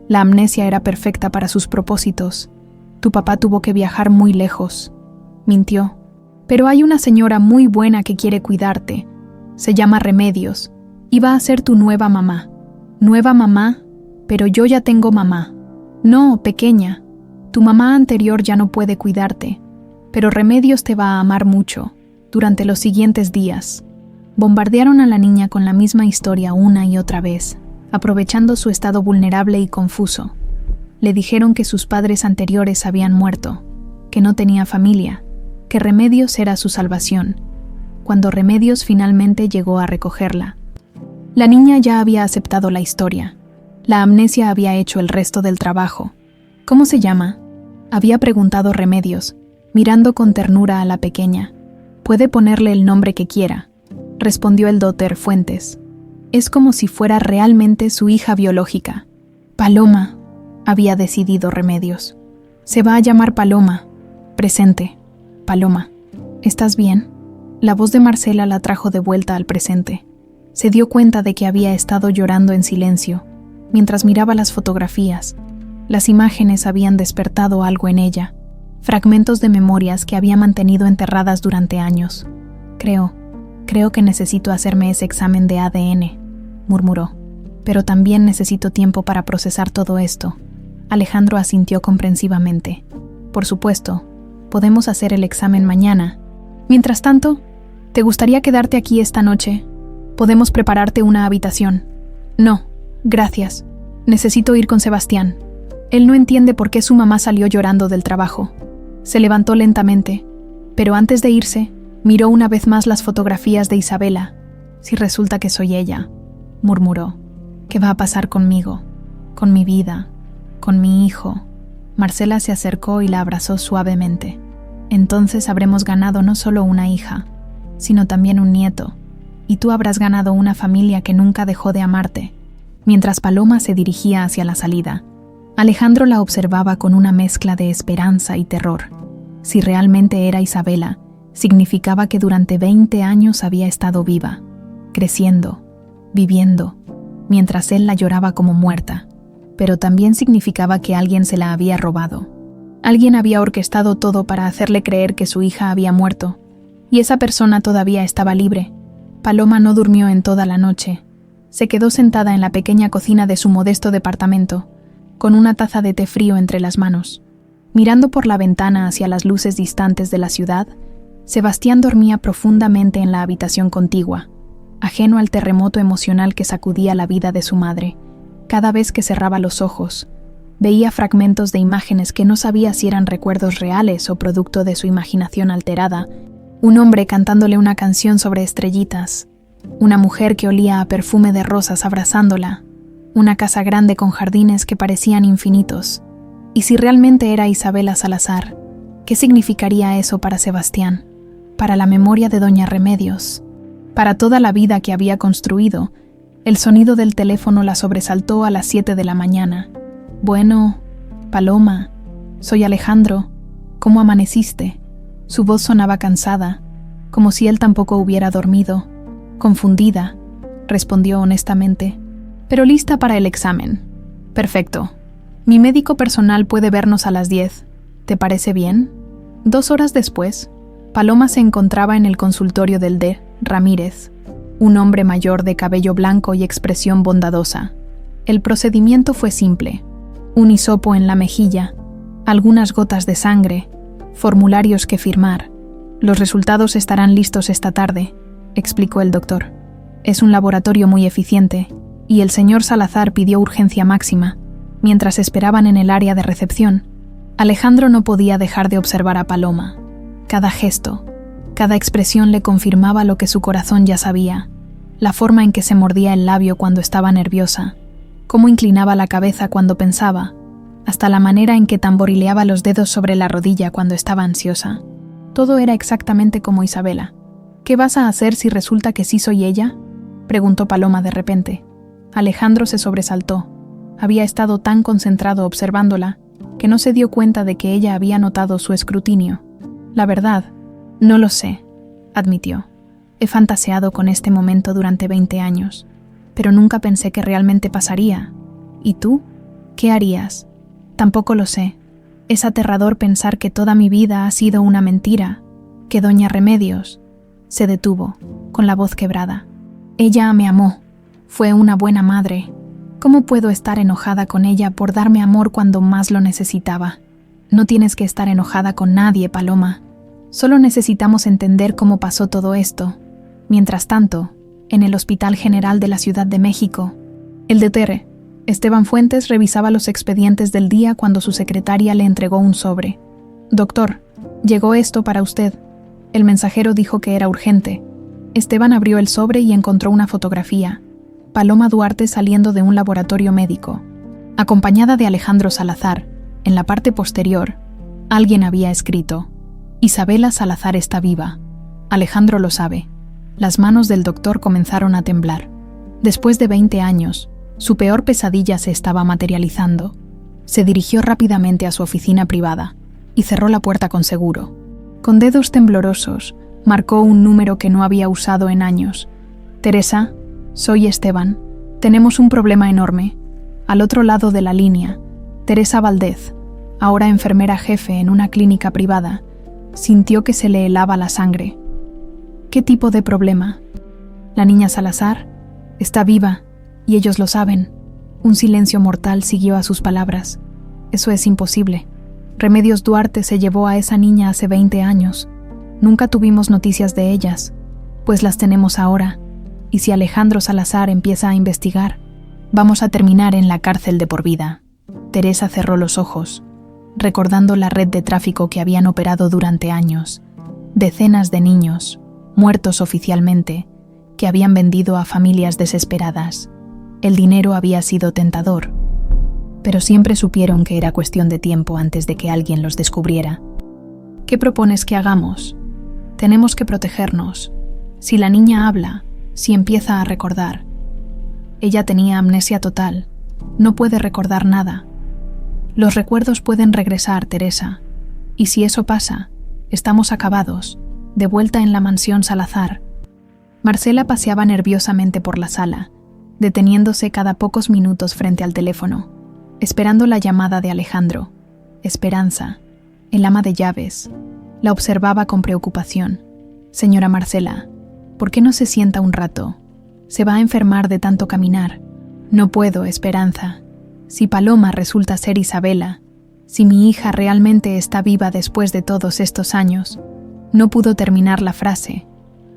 La amnesia era perfecta para sus propósitos. «Tu papá tuvo que viajar muy lejos», mintió. «Pero hay una señora muy buena que quiere cuidarte. Se llama Remedios. Y va a ser tu nueva mamá». «¿Nueva mamá? Pero yo ya tengo mamá». «No, pequeña. Tu mamá anterior ya no puede cuidarte. Pero Remedios te va a amar mucho, durante los siguientes días». Bombardearon a la niña con la misma historia una y otra vez, aprovechando su estado vulnerable y confuso. Le dijeron que sus padres anteriores habían muerto, que no tenía familia, que Remedios era su salvación. Cuando Remedios finalmente llegó a recogerla, la niña ya había aceptado la historia. La amnesia había hecho el resto del trabajo. «¿Cómo se llama?», había preguntado Remedios, mirando con ternura a la pequeña. «Puede ponerle el nombre que quiera», respondió el Dr. Fuentes. «Es como si fuera realmente su hija biológica». «Paloma», había decidido Remedios. «Se va a llamar Paloma. Presente. Paloma. ¿Estás bien?». La voz de Marcela la trajo de vuelta al presente. Se dio cuenta de que había estado llorando en silencio, mientras miraba las fotografías. Las imágenes habían despertado algo en ella, fragmentos de memorias que había mantenido enterradas durante años. Creo que necesito hacerme ese examen de ADN, murmuró. Pero también necesito tiempo para procesar todo esto. Alejandro asintió comprensivamente. Por supuesto, podemos hacer el examen mañana. Mientras tanto, ¿te gustaría quedarte aquí esta noche? Podemos prepararte una habitación. No, gracias. Necesito ir con Sebastián. Él no entiende por qué su mamá salió llorando del trabajo. Se levantó lentamente, pero antes de irse, miró una vez más las fotografías de Isabela. Si resulta que soy ella, murmuró. ¿Qué va a pasar conmigo? Con mi vida, con mi hijo. Marcela se acercó y la abrazó suavemente. Entonces habremos ganado no solo una hija, sino también un nieto, y tú habrás ganado una familia que nunca dejó de amarte. Mientras Paloma se dirigía hacia la salida, Alejandro la observaba con una mezcla de esperanza y terror. Si realmente era Isabela, significaba que durante 20 años había estado viva, creciendo, viviendo, mientras él la lloraba como muerta, pero también significaba que alguien se la había robado. Alguien había orquestado todo para hacerle creer que su hija había muerto, y esa persona todavía estaba libre. Paloma no durmió en toda la noche. Se quedó sentada en la pequeña cocina de su modesto departamento, con una taza de té frío entre las manos. Mirando por la ventana hacia las luces distantes de la ciudad, Sebastián dormía profundamente en la habitación contigua, ajeno al terremoto emocional que sacudía la vida de su madre. Cada vez que cerraba los ojos, veía fragmentos de imágenes que no sabía si eran recuerdos reales o producto de su imaginación alterada. Un hombre cantándole una canción sobre estrellitas, una mujer que olía a perfume de rosas abrazándola, una casa grande con jardines que parecían infinitos. Y si realmente era Isabela Salazar, ¿qué significaría eso para Sebastián? Para la memoria de Doña Remedios, para toda la vida que había construido. El sonido del teléfono la sobresaltó a las 7 de la mañana. Bueno, Paloma, soy Alejandro. ¿Cómo amaneciste? Su voz sonaba cansada, como si él tampoco hubiera dormido. Confundida, respondió honestamente, pero lista para el examen. Perfecto. Mi médico personal puede vernos a las 10. ¿Te parece bien? 2 horas después, Paloma se encontraba en el consultorio del D. Ramírez, un hombre mayor de cabello blanco y expresión bondadosa. El procedimiento fue simple: un hisopo en la mejilla, algunas gotas de sangre, formularios que firmar. Los resultados estarán listos esta tarde, explicó el doctor. Es un laboratorio muy eficiente, y el señor Salazar pidió urgencia máxima. Mientras esperaban en el área de recepción, Alejandro no podía dejar de observar a Paloma. Cada gesto, cada expresión le confirmaba lo que su corazón ya sabía: la forma en que se mordía el labio cuando estaba nerviosa, cómo inclinaba la cabeza cuando pensaba, hasta la manera en que tamborileaba los dedos sobre la rodilla cuando estaba ansiosa. Todo era exactamente como Isabela. ¿Qué vas a hacer si resulta que sí soy ella?, preguntó Paloma de repente. Alejandro se sobresaltó. Había estado tan concentrado observándola que no se dio cuenta de que ella había notado su escrutinio. La verdad, no lo sé, admitió. He fantaseado con este momento durante 20 años, pero nunca pensé que realmente pasaría. ¿Y tú? ¿Qué harías? Tampoco lo sé. Es aterrador pensar que toda mi vida ha sido una mentira, que Doña Remedios... Se detuvo, con la voz quebrada. Ella me amó. Fue una buena madre. ¿Cómo puedo estar enojada con ella por darme amor cuando más lo necesitaba? No tienes que estar enojada con nadie, Paloma. Solo necesitamos entender cómo pasó todo esto. Mientras tanto, en el Hospital General de la Ciudad de México, el Dr. Esteban Fuentes revisaba los expedientes del día cuando su secretaria le entregó un sobre. «Doctor, llegó esto para usted». El mensajero dijo que era urgente. Esteban abrió el sobre y encontró una fotografía: Paloma Duarte saliendo de un laboratorio médico, acompañada de Alejandro Salazar. En la parte posterior, alguien había escrito: «Isabela Salazar está viva. Alejandro lo sabe». Las manos del doctor comenzaron a temblar. Después de 20 años, su peor pesadilla se estaba materializando. Se dirigió rápidamente a su oficina privada y cerró la puerta con seguro. Con dedos temblorosos, marcó un número que no había usado en años. «Teresa, soy Esteban. Tenemos un problema enorme». Al otro lado de la línea, Teresa Valdez, ahora enfermera jefe en una clínica privada, sintió que se le helaba la sangre. ¿Qué tipo de problema? La niña Salazar está viva, y ellos lo saben. Un silencio mortal siguió a sus palabras. Eso es imposible. Remedios Duarte se llevó a esa niña hace 20 años. Nunca tuvimos noticias de ellas, pues las tenemos ahora. Y si Alejandro Salazar empieza a investigar, vamos a terminar en la cárcel de por vida. Teresa cerró los ojos, recordando la red de tráfico que habían operado durante años. Decenas de niños, muertos oficialmente, que habían vendido a familias desesperadas. El dinero había sido tentador, pero siempre supieron que era cuestión de tiempo antes de que alguien los descubriera. ¿Qué propones que hagamos? Tenemos que protegernos. Si la niña habla, si empieza a recordar. Ella tenía amnesia total. No puede recordar nada. Los recuerdos pueden regresar, Teresa. Y si eso pasa, estamos acabados, de vuelta en la mansión Salazar. Marcela paseaba nerviosamente por la sala, deteniéndose cada pocos minutos frente al teléfono, esperando la llamada de Alejandro. Esperanza, el ama de llaves, la observaba con preocupación. Señora Marcela, ¿por qué no se sienta un rato? Se va a enfermar de tanto caminar. No puedo, Esperanza. Si Paloma resulta ser Isabela, si mi hija realmente está viva después de todos estos años. No pudo terminar la frase.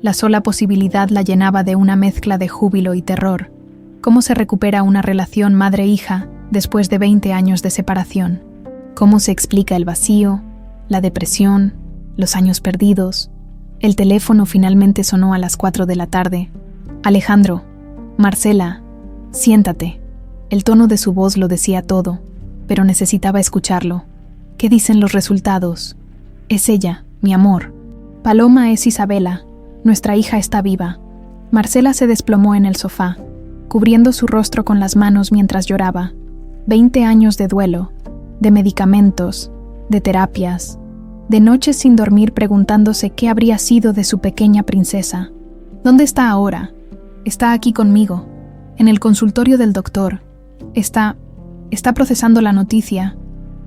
La sola posibilidad la llenaba de una mezcla de júbilo y terror. ¿Cómo se recupera una relación madre-hija después de 20 años de separación? ¿Cómo se explica el vacío, la depresión, los años perdidos? El teléfono finalmente sonó a las 4 de la tarde. Alejandro, Marcela, siéntate. El tono de su voz lo decía todo, pero necesitaba escucharlo. ¿Qué dicen los resultados? Es ella, mi amor. Paloma es Isabela. Nuestra hija está viva. Marcela se desplomó en el sofá, cubriendo su rostro con las manos mientras lloraba. 20 años de duelo, de medicamentos, de terapias, de noches sin dormir preguntándose qué habría sido de su pequeña princesa. ¿Dónde está ahora? Está aquí conmigo, en el consultorio del doctor. Está procesando la noticia.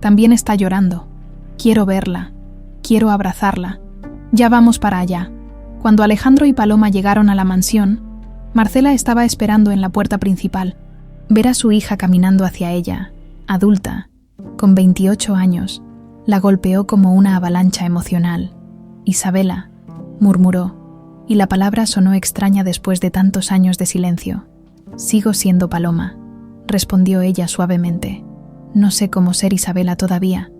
También está llorando. Quiero verla. Quiero abrazarla. Ya vamos para allá. Cuando Alejandro y Paloma llegaron a la mansión, Marcela estaba esperando en la puerta principal. Ver a su hija caminando hacia ella, adulta, con 28 años, la golpeó como una avalancha emocional. Isabela, murmuró, y la palabra sonó extraña después de tantos años de silencio. Sigo siendo Paloma, respondió ella suavemente. No sé cómo ser Isabela todavía.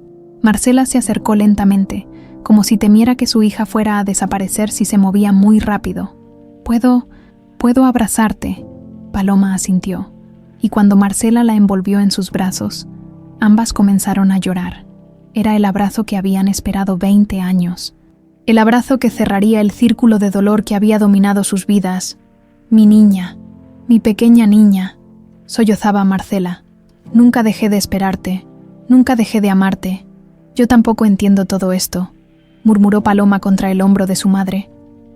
Marcela se acercó lentamente, como si temiera que su hija fuera a desaparecer si se movía muy rápido. Puedo abrazarte, Paloma asintió, y cuando Marcela la envolvió en sus brazos, ambas comenzaron a llorar. Era el abrazo que habían esperado 20 años. El abrazo que cerraría el círculo de dolor que había dominado sus vidas. Mi niña, mi pequeña niña, sollozaba Marcela. Nunca dejé de esperarte, nunca dejé de amarte. Yo tampoco entiendo todo esto, murmuró Paloma contra el hombro de su madre.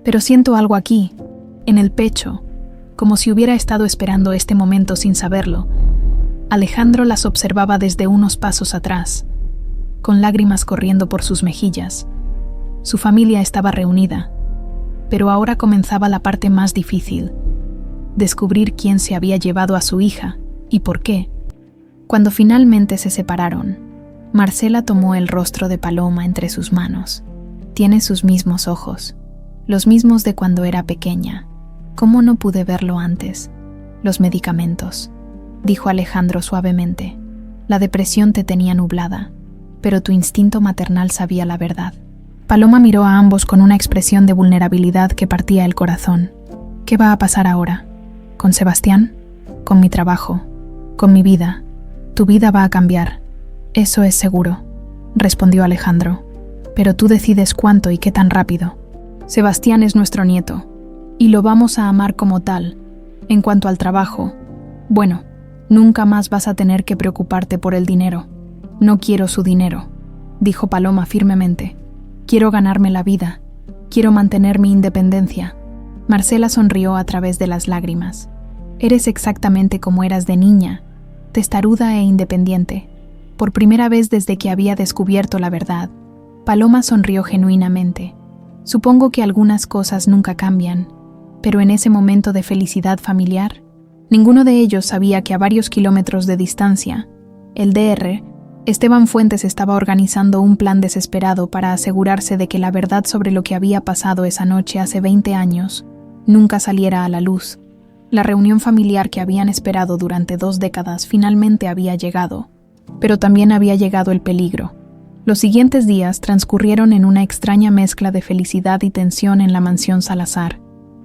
Pero siento algo aquí, en el pecho, como si hubiera estado esperando este momento sin saberlo. Alejandro las observaba desde unos pasos atrás, con lágrimas corriendo por sus mejillas. Su familia estaba reunida, pero ahora comenzaba la parte más difícil: descubrir quién se había llevado a su hija y por qué. Cuando finalmente se separaron, Marcela tomó el rostro de Paloma entre sus manos. Tiene sus mismos ojos, los mismos de cuando era pequeña. ¿Cómo no pude verlo antes? Los medicamentos, dijo Alejandro suavemente. La depresión te tenía nublada, pero tu instinto maternal sabía la verdad. Paloma miró a ambos con una expresión de vulnerabilidad que partía el corazón. ¿Qué va a pasar ahora? ¿Con Sebastián? ¿Con mi trabajo? ¿Con mi vida? Tu vida va a cambiar. Eso es seguro, respondió Alejandro. Pero tú decides cuánto y qué tan rápido. Sebastián es nuestro nieto, y lo vamos a amar como tal. En cuanto al trabajo, bueno, nunca más vas a tener que preocuparte por el dinero. No quiero su dinero, dijo Paloma firmemente. Quiero ganarme la vida. Quiero mantener mi independencia. Marcela sonrió a través de las lágrimas. Eres exactamente como eras de niña, testaruda e independiente. Por primera vez desde que había descubierto la verdad, Paloma sonrió genuinamente. Supongo que algunas cosas nunca cambian, pero en ese momento de felicidad familiar, ninguno de ellos sabía que a varios kilómetros de distancia, el Dr. Esteban Fuentes estaba organizando un plan desesperado para asegurarse de que la verdad sobre lo que había pasado esa noche hace 20 años nunca saliera a la luz. La reunión familiar que habían esperado durante 2 décadas finalmente había llegado, pero también había llegado el peligro. Los siguientes días transcurrieron en una extraña mezcla de felicidad y tensión en la mansión Salazar.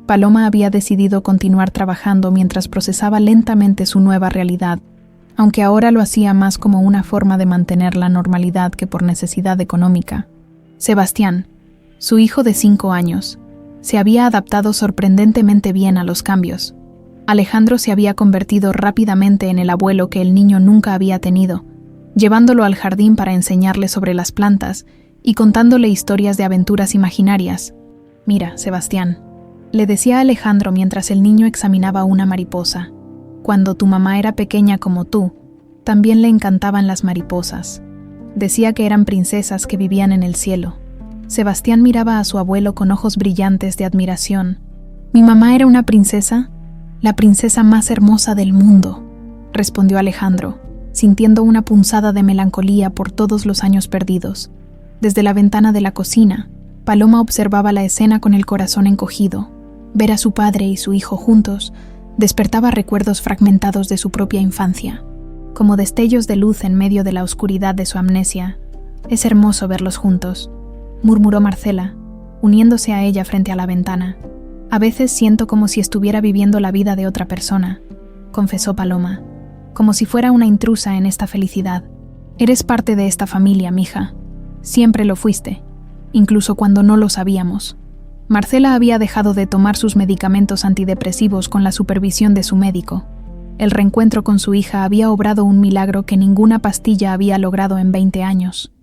Paloma había decidido continuar trabajando mientras procesaba lentamente su nueva realidad, aunque ahora lo hacía más como una forma de mantener la normalidad que por necesidad económica. Sebastián, su hijo de 5 años, se había adaptado sorprendentemente bien a los cambios. Alejandro se había convertido rápidamente en el abuelo que el niño nunca había tenido, llevándolo al jardín para enseñarle sobre las plantas y contándole historias de aventuras imaginarias. «Mira, Sebastián», le decía Alejandro mientras el niño examinaba una mariposa. «Cuando tu mamá era pequeña como tú, también le encantaban las mariposas. Decía que eran princesas que vivían en el cielo». Sebastián miraba a su abuelo con ojos brillantes de admiración. «¿Mi mamá era una princesa? La princesa más hermosa del mundo», respondió Alejandro, sintiendo una punzada de melancolía por todos los años perdidos. Desde la ventana de la cocina, Paloma observaba la escena con el corazón encogido. Ver a su padre y su hijo juntos despertaba recuerdos fragmentados de su propia infancia, como destellos de luz en medio de la oscuridad de su amnesia. «Es hermoso verlos juntos», murmuró Marcela, uniéndose a ella frente a la ventana. «A veces siento como si estuviera viviendo la vida de otra persona», confesó Paloma, «como si fuera una intrusa en esta felicidad. Eres parte de esta familia, mija. Siempre lo fuiste, incluso cuando no lo sabíamos». Marcela había dejado de tomar sus medicamentos antidepresivos con la supervisión de su médico. El reencuentro con su hija había obrado un milagro que ninguna pastilla había logrado en 20 años.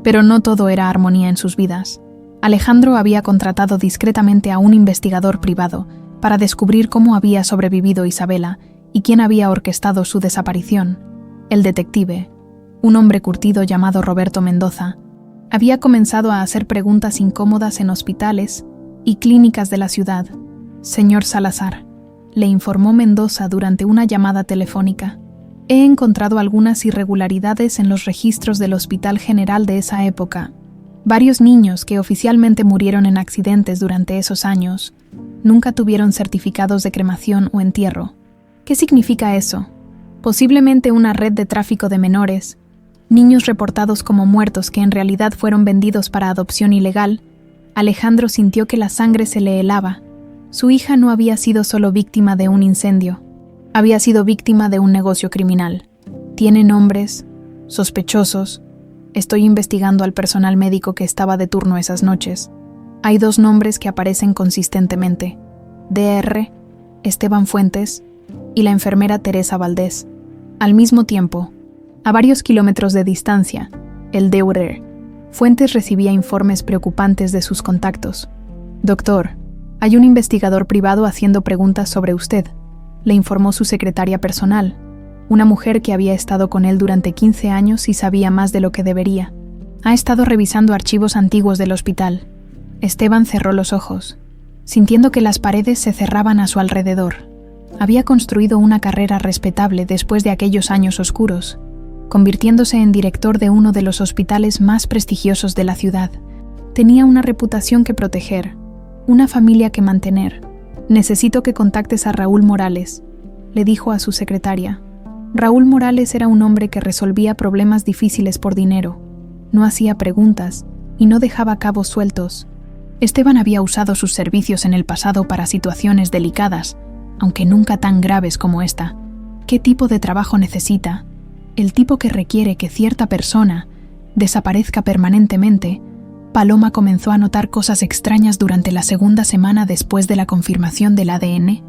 Pero no todo era armonía en sus vidas. Alejandro había contratado discretamente a un investigador privado para descubrir cómo había sobrevivido Isabela y quién había orquestado su desaparición. El detective, un hombre curtido llamado Roberto Mendoza, había comenzado a hacer preguntas incómodas en hospitales y clínicas de la ciudad. «Señor Salazar», le informó Mendoza durante una llamada telefónica, «he encontrado algunas irregularidades en los registros del Hospital General de esa época. Varios niños que oficialmente murieron en accidentes durante esos años nunca tuvieron certificados de cremación o entierro. ¿Qué significa eso? Posiblemente una red de tráfico de menores, niños reportados como muertos que en realidad fueron vendidos para adopción ilegal». Alejandro sintió que la sangre se le helaba. Su hija no había sido solo víctima de un incendio, había sido víctima de un negocio criminal. «Tiene nombres, sospechosos. Estoy investigando al personal médico que estaba de turno esas noches. Hay 2 nombres que aparecen consistentemente: Dr. Esteban Fuentes y la enfermera Teresa Valdés. Al mismo tiempo, a varios kilómetros de distancia, el Dr. Fuentes recibía informes preocupantes de sus contactos. «Doctor, hay un investigador privado haciendo preguntas sobre usted», le informó su secretaria personal, una mujer que había estado con él durante 15 años y sabía más de lo que debería. «Ha estado revisando archivos antiguos del hospital». Esteban cerró los ojos, sintiendo que las paredes se cerraban a su alrededor. Había construido una carrera respetable después de aquellos años oscuros, convirtiéndose en director de uno de los hospitales más prestigiosos de la ciudad. Tenía una reputación que proteger, una familia que mantener. «Necesito que contactes a Raúl Morales», le dijo a su secretaria. Raúl Morales era un hombre que resolvía problemas difíciles por dinero. No hacía preguntas y no dejaba cabos sueltos. Esteban había usado sus servicios en el pasado para situaciones delicadas, aunque nunca tan graves como esta. ¿Qué tipo de trabajo necesita? El tipo que requiere que cierta persona desaparezca permanentemente. Paloma comenzó a notar cosas extrañas durante la segunda semana después de la confirmación del ADN.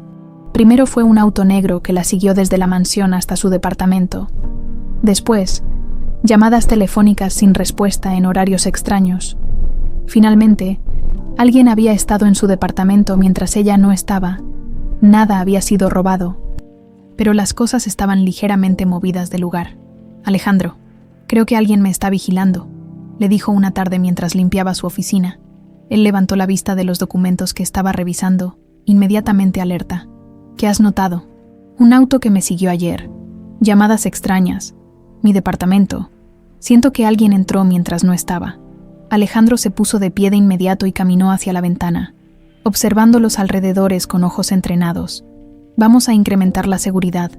Primero fue un auto negro que la siguió desde la mansión hasta su departamento. Después, llamadas telefónicas sin respuesta en horarios extraños. Finalmente, alguien había estado en su departamento mientras ella no estaba. Nada había sido robado, pero las cosas estaban ligeramente movidas de lugar. «Alejandro, Creo que alguien me está vigilando, le dijo una tarde mientras limpiaba su oficina. Él levantó la vista de los documentos que estaba revisando, inmediatamente alerta. ¿Qué has notado? Un auto que me siguió ayer. Llamadas extrañas. Mi departamento. Siento que alguien entró mientras no estaba. Alejandro se puso de pie de inmediato y caminó hacia la ventana, observando los alrededores con ojos entrenados. Vamos a incrementar la seguridad.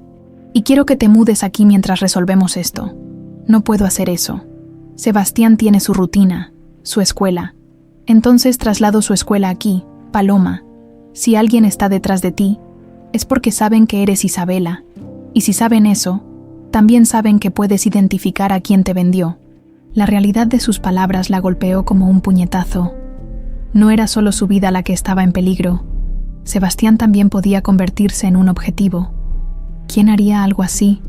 Y quiero que te mudes aquí mientras resolvemos esto. No puedo hacer eso. Sebastián tiene su rutina, su escuela. Entonces traslado su escuela aquí, Paloma. Si alguien está detrás de ti, es porque saben que eres Isabela. Y si saben eso, también saben que puedes identificar a quien te vendió. La realidad de sus palabras la golpeó como un puñetazo. No era solo su vida la que estaba en peligro. Sebastián también podía convertirse en un objetivo. ¿Quién haría algo así,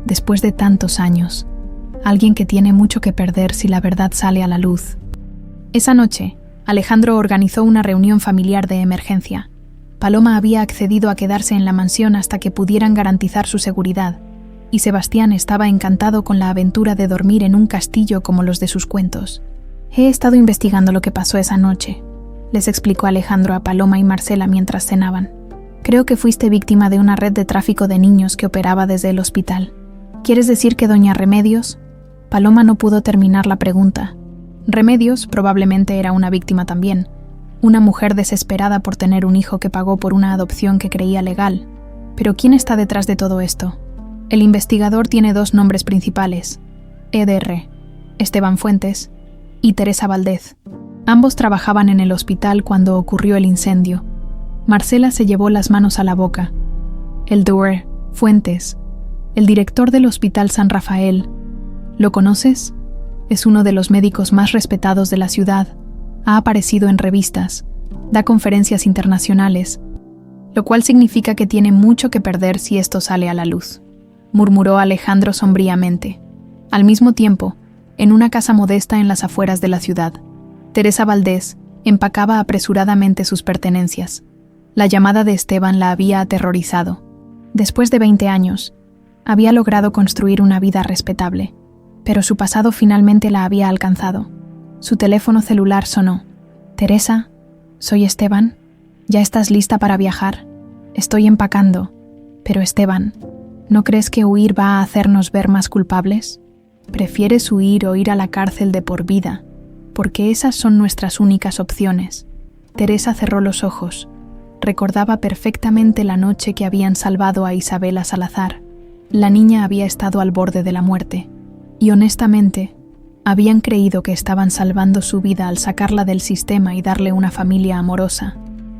después de tantos años? Alguien que tiene mucho que perder si la verdad sale a la luz. Esa noche, Alejandro organizó una reunión familiar de emergencia. Paloma había accedido a quedarse en la mansión hasta que pudieran garantizar su seguridad, y Sebastián estaba encantado con la aventura de dormir en un castillo como los de sus cuentos. He estado investigando lo que pasó esa noche, les explicó Alejandro a Paloma y Marcela mientras cenaban. Creo que fuiste víctima de una red de tráfico de niños que operaba desde el hospital. ¿Quieres decir que doña Remedios? Paloma no pudo terminar la pregunta. Remedios probablemente era una víctima también. Una mujer desesperada por tener un hijo que pagó por una adopción que creía legal. Pero ¿quién está detrás de todo esto? El investigador tiene dos nombres principales: EDR, Esteban Fuentes, y Teresa Valdez. Ambos trabajaban en el hospital cuando ocurrió el incendio. Marcela se llevó las manos a la boca. El Dr. Fuentes, el director del Hospital San Rafael. ¿Lo conoces? Es uno de los médicos más respetados de la ciudad. Ha aparecido en revistas, da conferencias internacionales, lo cual significa que tiene mucho que perder si esto sale a la luz, murmuró Alejandro sombríamente. Al mismo tiempo, en una casa modesta en las afueras de la ciudad, Teresa Valdez empacaba apresuradamente sus pertenencias. La llamada de Esteban la había aterrorizado. Después de 20 años, había logrado construir una vida respetable, pero su pasado finalmente la había alcanzado. Su teléfono celular sonó. «Teresa, soy Esteban. ¿Ya estás lista para viajar? Estoy empacando. Pero Esteban, ¿no crees que huir va a hacernos ver más culpables? ¿Prefieres huir o ir a la cárcel de por vida? Porque esas son nuestras únicas opciones». Teresa cerró los ojos. Recordaba perfectamente la noche que habían salvado a Isabela Salazar. La niña había estado al borde de la muerte. Y honestamente, habían creído que estaban salvando su vida al sacarla del sistema y darle una familia amorosa.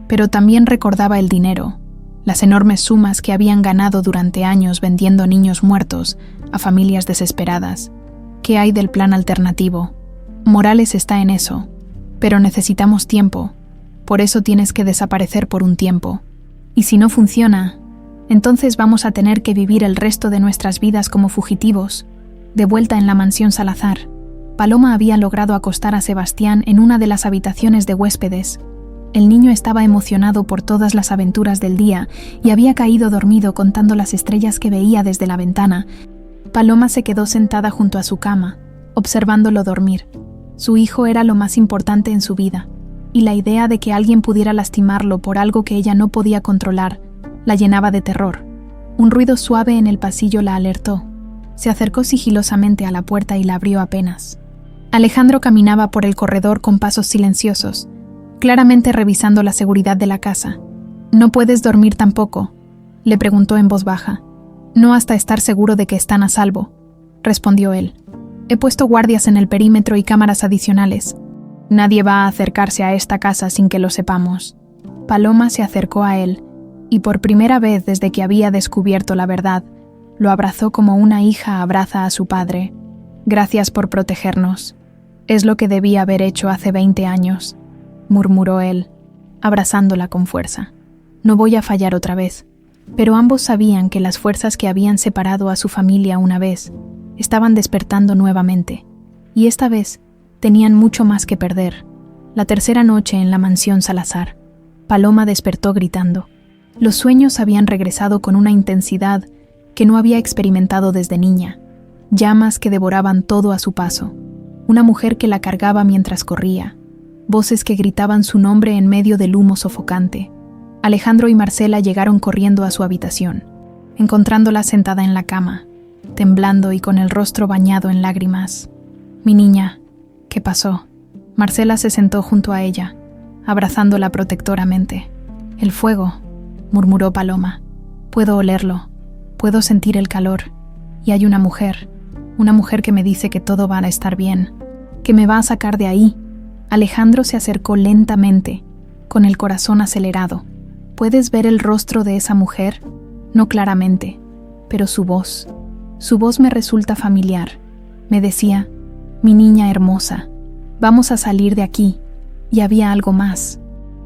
Pero también recordaba el dinero, las enormes sumas que habían ganado durante años vendiendo niños muertos a familias desesperadas. ¿Qué hay del plan alternativo? Morales está en eso, pero necesitamos tiempo. Por eso tienes que desaparecer por un tiempo. Y si no funciona, entonces vamos a tener que vivir el resto de nuestras vidas como fugitivos, de vuelta en la mansión Salazar. Paloma había logrado acostar a Sebastián en una de las habitaciones de huéspedes. El niño estaba emocionado por todas las aventuras del día y había caído dormido contando las estrellas que veía desde la ventana. Paloma se quedó sentada junto a su cama, observándolo dormir. Su hijo era lo más importante en su vida, y la idea de que alguien pudiera lastimarlo por algo que ella no podía controlar la llenaba de terror. Un ruido suave en el pasillo la alertó. Se acercó sigilosamente a la puerta y la abrió apenas. Alejandro caminaba por el corredor con pasos silenciosos, claramente revisando la seguridad de la casa. «¿No puedes dormir tampoco?», le preguntó en voz baja. «No hasta estar seguro de que están a salvo», respondió él. «He puesto guardias en el perímetro y cámaras adicionales. Nadie va a acercarse a esta casa sin que lo sepamos». Paloma se acercó a él, y por primera vez desde que había descubierto la verdad, lo abrazó como una hija abraza a su padre. «Gracias por protegernos. Es lo que debía haber hecho hace 20 años», murmuró él, abrazándola con fuerza. «No voy a fallar otra vez». Pero ambos sabían que las fuerzas que habían separado a su familia una vez estaban despertando nuevamente, y esta vez tenían mucho más que perder. La tercera noche en la mansión Salazar, Paloma despertó gritando. Los sueños habían regresado con una intensidad que no había experimentado desde niña. llamas que devoraban todo a su paso, una mujer que la cargaba mientras corría, voces que gritaban su nombre en medio del humo sofocante. Alejandro y Marcela llegaron corriendo a su habitación, encontrándola sentada en la cama, temblando y con el rostro bañado en lágrimas. «Mi niña, ¿qué pasó?». Marcela se sentó junto a ella, abrazándola protectoramente. «El fuego», murmuró Paloma. «Puedo olerlo, puedo sentir el calor. Y hay una mujer que me dice que todo va a estar bien, que me va a sacar de ahí». Alejandro se acercó lentamente, con el corazón acelerado. «¿Puedes ver el rostro de esa mujer?». «No claramente, pero su voz me resulta familiar». Me decía: «Mi niña hermosa, vamos a salir de aquí». Y había algo más,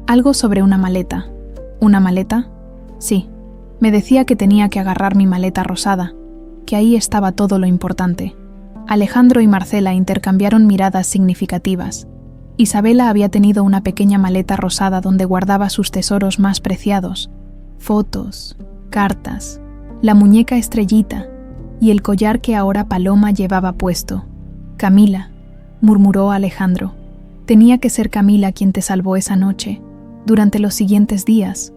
algo sobre una maleta. ¿Una maleta? Sí, me decía que tenía que agarrar mi maleta rosada, que ahí estaba todo lo importante. Alejandro y Marcela intercambiaron miradas significativas. Isabela había tenido una pequeña maleta rosada donde guardaba sus tesoros más preciados: fotos, cartas, la muñeca estrellita y el collar que ahora Paloma llevaba puesto. «Camila», murmuró Alejandro. «Tenía que ser Camila quien te salvó esa noche». Durante los siguientes días,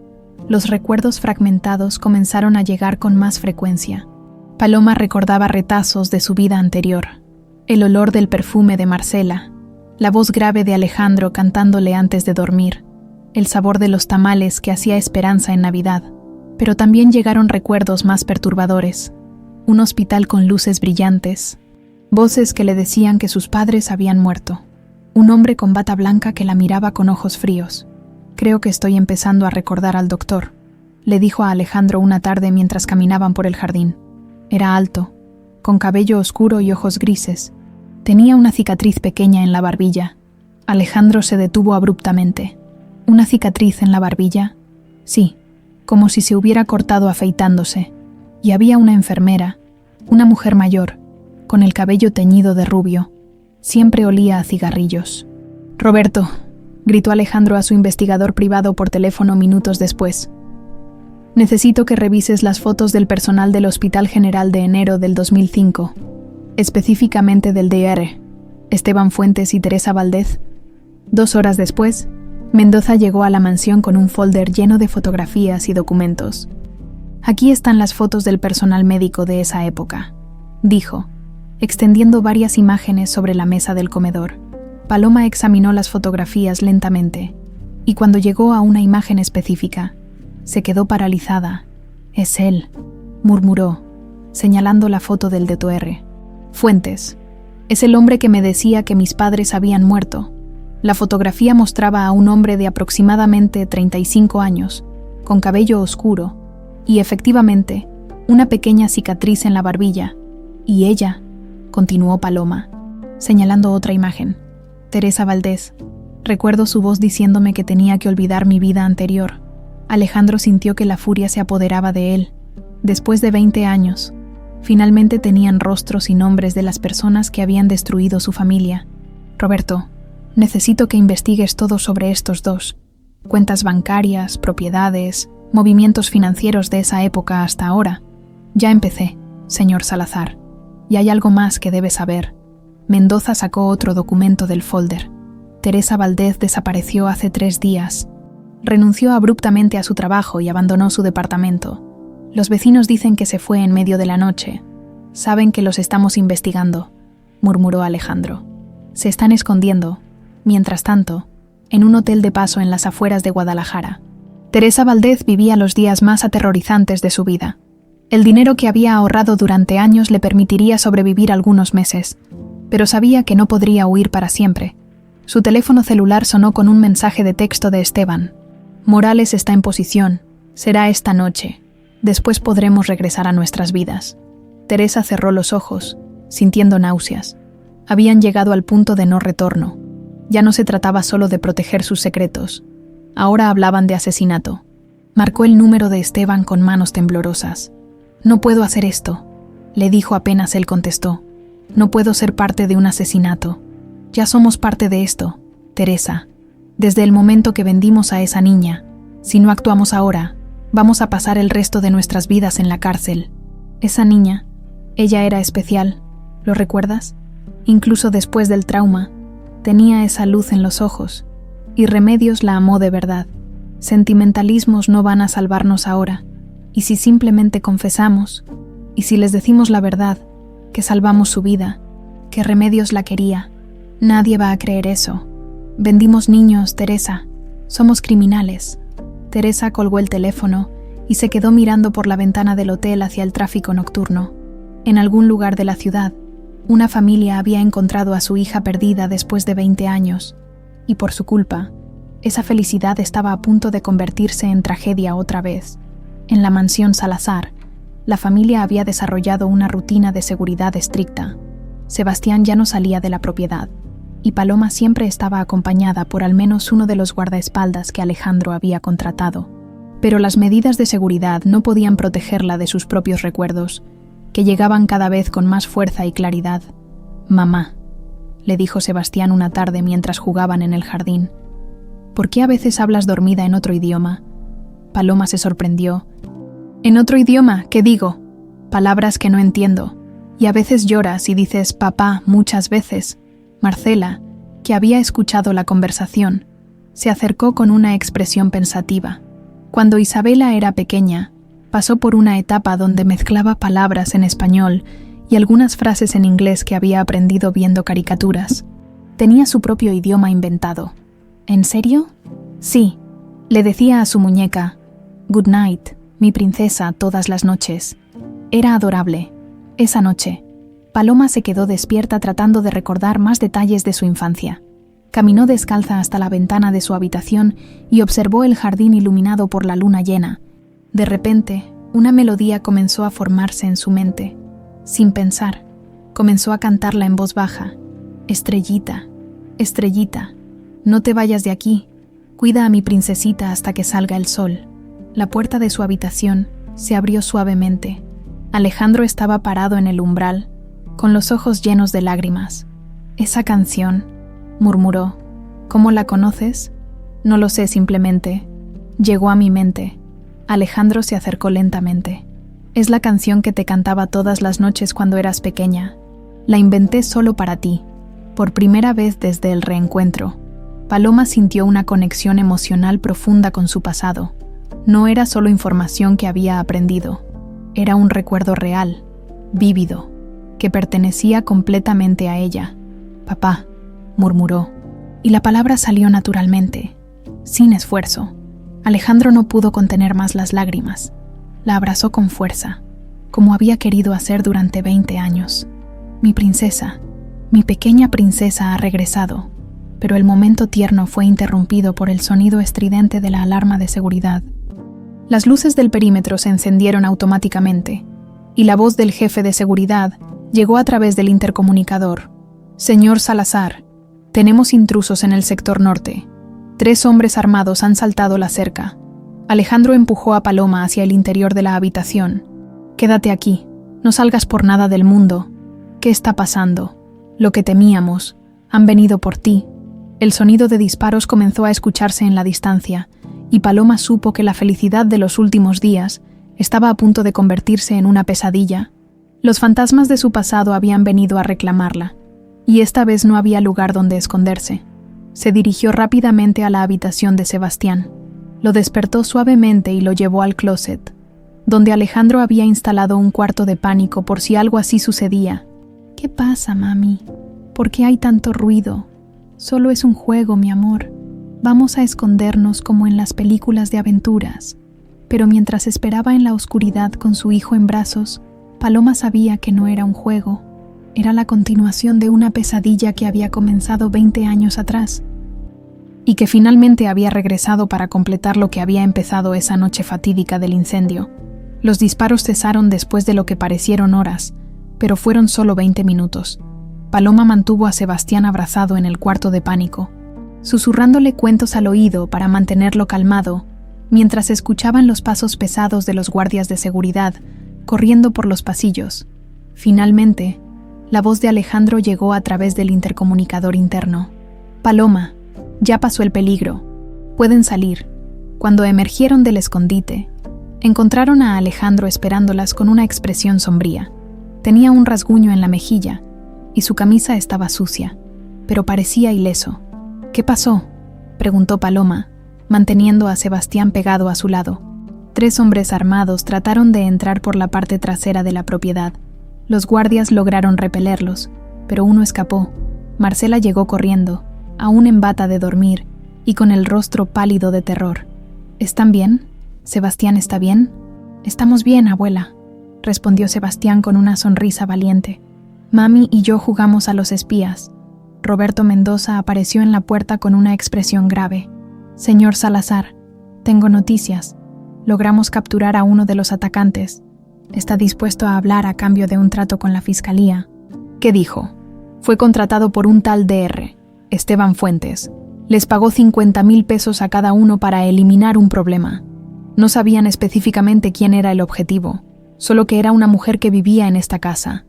los recuerdos fragmentados comenzaron a llegar con más frecuencia. Paloma recordaba retazos de su vida anterior, el olor del perfume de Marcela, la voz grave de Alejandro cantándole antes de dormir, el sabor de los tamales que hacía esperanza en Navidad. Pero también llegaron recuerdos más perturbadores: un hospital con luces brillantes, voces que le decían que sus padres habían muerto, un hombre con bata blanca que la miraba con ojos fríos. «Creo que estoy empezando a recordar al doctor», le dijo a Alejandro una tarde mientras caminaban por el jardín. Era alto, con cabello oscuro y ojos grises. Tenía una cicatriz pequeña en la barbilla. Alejandro se detuvo abruptamente. ¿Una cicatriz en la barbilla? Sí, como si se hubiera cortado afeitándose. Y había una enfermera, una mujer mayor, con el cabello teñido de rubio. Siempre olía a cigarrillos. «Roberto», gritó Alejandro a su investigador privado por teléfono minutos después. «Necesito que revises las fotos del personal del Hospital General de enero del 2005, específicamente del Dr. Esteban Fuentes y Teresa Valdez». 2 horas después, Mendoza llegó a la mansión con un folder lleno de fotografías y documentos. «Aquí están las fotos del personal médico de esa época», dijo, extendiendo varias imágenes sobre la mesa del comedor. Paloma examinó las fotografías lentamente, y cuando llegó a una imagen específica, se quedó paralizada. «Es él», murmuró, señalando la foto del Dr. Fuentes. «Es el hombre que me decía que mis padres habían muerto». La fotografía mostraba a un hombre de aproximadamente 35 años, con cabello oscuro, y efectivamente, una pequeña cicatriz en la barbilla. «Y ella», continuó Paloma, señalando otra imagen. «Teresa Valdez. Recuerdo su voz diciéndome que tenía que olvidar mi vida anterior». Alejandro sintió que la furia se apoderaba de él. Después de 20 años, finalmente tenían rostros y nombres de las personas que habían destruido su familia. «Roberto, necesito que investigues todo sobre estos dos. Cuentas bancarias, propiedades, movimientos financieros de esa época hasta ahora». «Ya empecé, señor Salazar. Y hay algo más que debe saber». Mendoza sacó otro documento del folder. Teresa Valdez desapareció hace 3 días. Renunció abruptamente a su trabajo y abandonó su departamento. Los vecinos dicen que se fue en medio de la noche. «Saben que los estamos investigando», murmuró Alejandro. «Se están escondiendo, mientras tanto, en un hotel de paso en las afueras de Guadalajara». Teresa Valdez vivía los días más aterrorizantes de su vida. El dinero que había ahorrado durante años le permitiría sobrevivir algunos meses, pero sabía que no podría huir para siempre. Su teléfono celular sonó con un mensaje de texto de Esteban. «Morales está en posición. Será esta noche. Después podremos regresar a nuestras vidas». Teresa cerró los ojos, sintiendo náuseas. Habían llegado al punto de no retorno. Ya no se trataba solo de proteger sus secretos. Ahora hablaban de asesinato. Marcó el número de Esteban con manos temblorosas. «No puedo hacer esto», le dijo apenas él contestó. «No puedo ser parte de un asesinato. Ya somos parte de esto, Teresa. Desde el momento que vendimos a esa niña. Si no actuamos ahora, vamos a pasar el resto de nuestras vidas en la cárcel. Esa niña, ella era especial. ¿Lo recuerdas? Incluso después del trauma, tenía esa luz en los ojos, y Remedios la amó de verdad. Sentimentalismos no van a salvarnos ahora, y si simplemente confesamos, y si les decimos la verdad, que salvamos su vida, que Remedios la quería, nadie va a creer eso. Vendimos niños, Teresa. Somos criminales. Teresa colgó el teléfono y se quedó mirando por la ventana del hotel hacia el tráfico nocturno. En algún lugar de la ciudad, una familia había encontrado a su hija perdida después de 20 años, y por su culpa, esa felicidad estaba a punto de convertirse en tragedia otra vez. En la mansión Salazar, la familia había desarrollado una rutina de seguridad estricta. Sebastián ya no salía de la propiedad, y Paloma siempre estaba acompañada por al menos uno de los guardaespaldas que Alejandro había contratado. Pero las medidas de seguridad no podían protegerla de sus propios recuerdos, que llegaban cada vez con más fuerza y claridad. «Mamá», le dijo Sebastián una tarde mientras jugaban en el jardín, «¿por qué a veces hablas dormida en otro idioma?» Paloma se sorprendió. «¿En otro idioma? ¿Qué digo? Palabras que no entiendo. Y a veces lloras y dices papá muchas veces». Marcela, que había escuchado la conversación, se acercó con una expresión pensativa. Cuando Isabela era pequeña, pasó por una etapa donde mezclaba palabras en español y algunas frases en inglés que había aprendido viendo caricaturas. Tenía su propio idioma inventado. ¿En serio? Sí. Le decía a su muñeca, «Good night, mi princesa», todas las noches. Era adorable. Esa noche, Paloma se quedó despierta tratando de recordar más detalles de su infancia. Caminó descalza hasta la ventana de su habitación y observó el jardín iluminado por la luna llena. De repente, una melodía comenzó a formarse en su mente. Sin pensar, comenzó a cantarla en voz baja. «Estrellita, estrellita, no te vayas de aquí. Cuida a mi princesita hasta que salga el sol». La puerta de su habitación se abrió suavemente. Alejandro estaba parado en el umbral, con los ojos llenos de lágrimas. «Esa canción», murmuró. «¿Cómo la conoces?» «No lo sé, simplemente. Llegó a mi mente». Alejandro se acercó lentamente. «Es la canción que te cantaba todas las noches cuando eras pequeña. La inventé solo para ti, por primera vez desde el reencuentro». Paloma sintió una conexión emocional profunda con su pasado. No era solo información que había aprendido, era un recuerdo real, vívido, que pertenecía completamente a ella. «Papá», murmuró, y la palabra salió naturalmente, sin esfuerzo. Alejandro no pudo contener más las lágrimas. La abrazó con fuerza, como había querido hacer durante 20 años. «Mi princesa, mi pequeña princesa ha regresado», pero el momento tierno fue interrumpido por el sonido estridente de la alarma de seguridad. Las luces del perímetro se encendieron automáticamente, y la voz del jefe de seguridad llegó a través del intercomunicador. «Señor Salazar, tenemos intrusos en el sector norte. 3 hombres armados han saltado la cerca». Alejandro empujó a Paloma hacia el interior de la habitación. «Quédate aquí, no salgas por nada del mundo. ¿Qué está pasando? Lo que temíamos. Han venido por ti». El sonido de disparos comenzó a escucharse en la distancia, y Paloma supo que la felicidad de los últimos días estaba a punto de convertirse en una pesadilla. Los fantasmas de su pasado habían venido a reclamarla, y esta vez no había lugar donde esconderse. Se dirigió rápidamente a la habitación de Sebastián. Lo despertó suavemente y lo llevó al closet, donde Alejandro había instalado un cuarto de pánico por si algo así sucedía. «¿Qué pasa, mami? ¿Por qué hay tanto ruido? Solo es un juego, mi amor. Vamos a escondernos como en las películas de aventuras». Pero mientras esperaba en la oscuridad con su hijo en brazos, Paloma sabía que no era un juego. Era la continuación de una pesadilla que había comenzado 20 años atrás, y que finalmente había regresado para completar lo que había empezado esa noche fatídica del incendio. Los disparos cesaron después de lo que parecieron horas, pero fueron solo 20 minutos. Paloma mantuvo a Sebastián abrazado en el cuarto de pánico, susurrándole cuentos al oído para mantenerlo calmado, mientras escuchaban los pasos pesados de los guardias de seguridad corriendo por los pasillos. Finalmente, la voz de Alejandro llegó a través del intercomunicador interno. «Paloma, ya pasó el peligro. Pueden salir». Cuando emergieron del escondite, encontraron a Alejandro esperándolas con una expresión sombría. Tenía un rasguño en la mejilla y su camisa estaba sucia, pero parecía ileso. ¿Qué pasó?, preguntó Paloma, manteniendo a Sebastián pegado a su lado. 3 hombres armados trataron de entrar por la parte trasera de la propiedad. Los guardias lograron repelerlos, pero uno escapó. Marcela llegó corriendo, aún en bata de dormir y con el rostro pálido de terror. ¿Están bien? ¿Sebastián está bien? Estamos bien, abuela, respondió Sebastián con una sonrisa valiente. Mami y yo jugamos a los espías. Roberto Mendoza apareció en la puerta con una expresión grave. Señor Salazar, tengo noticias. Logramos capturar a uno de los atacantes. Está dispuesto a hablar a cambio de un trato con la fiscalía. ¿Qué dijo? Fue contratado por un tal Dr. Esteban Fuentes. Les pagó 50,000 pesos a cada uno para eliminar un problema. No sabían específicamente quién era el objetivo, solo que era una mujer que vivía en esta casa.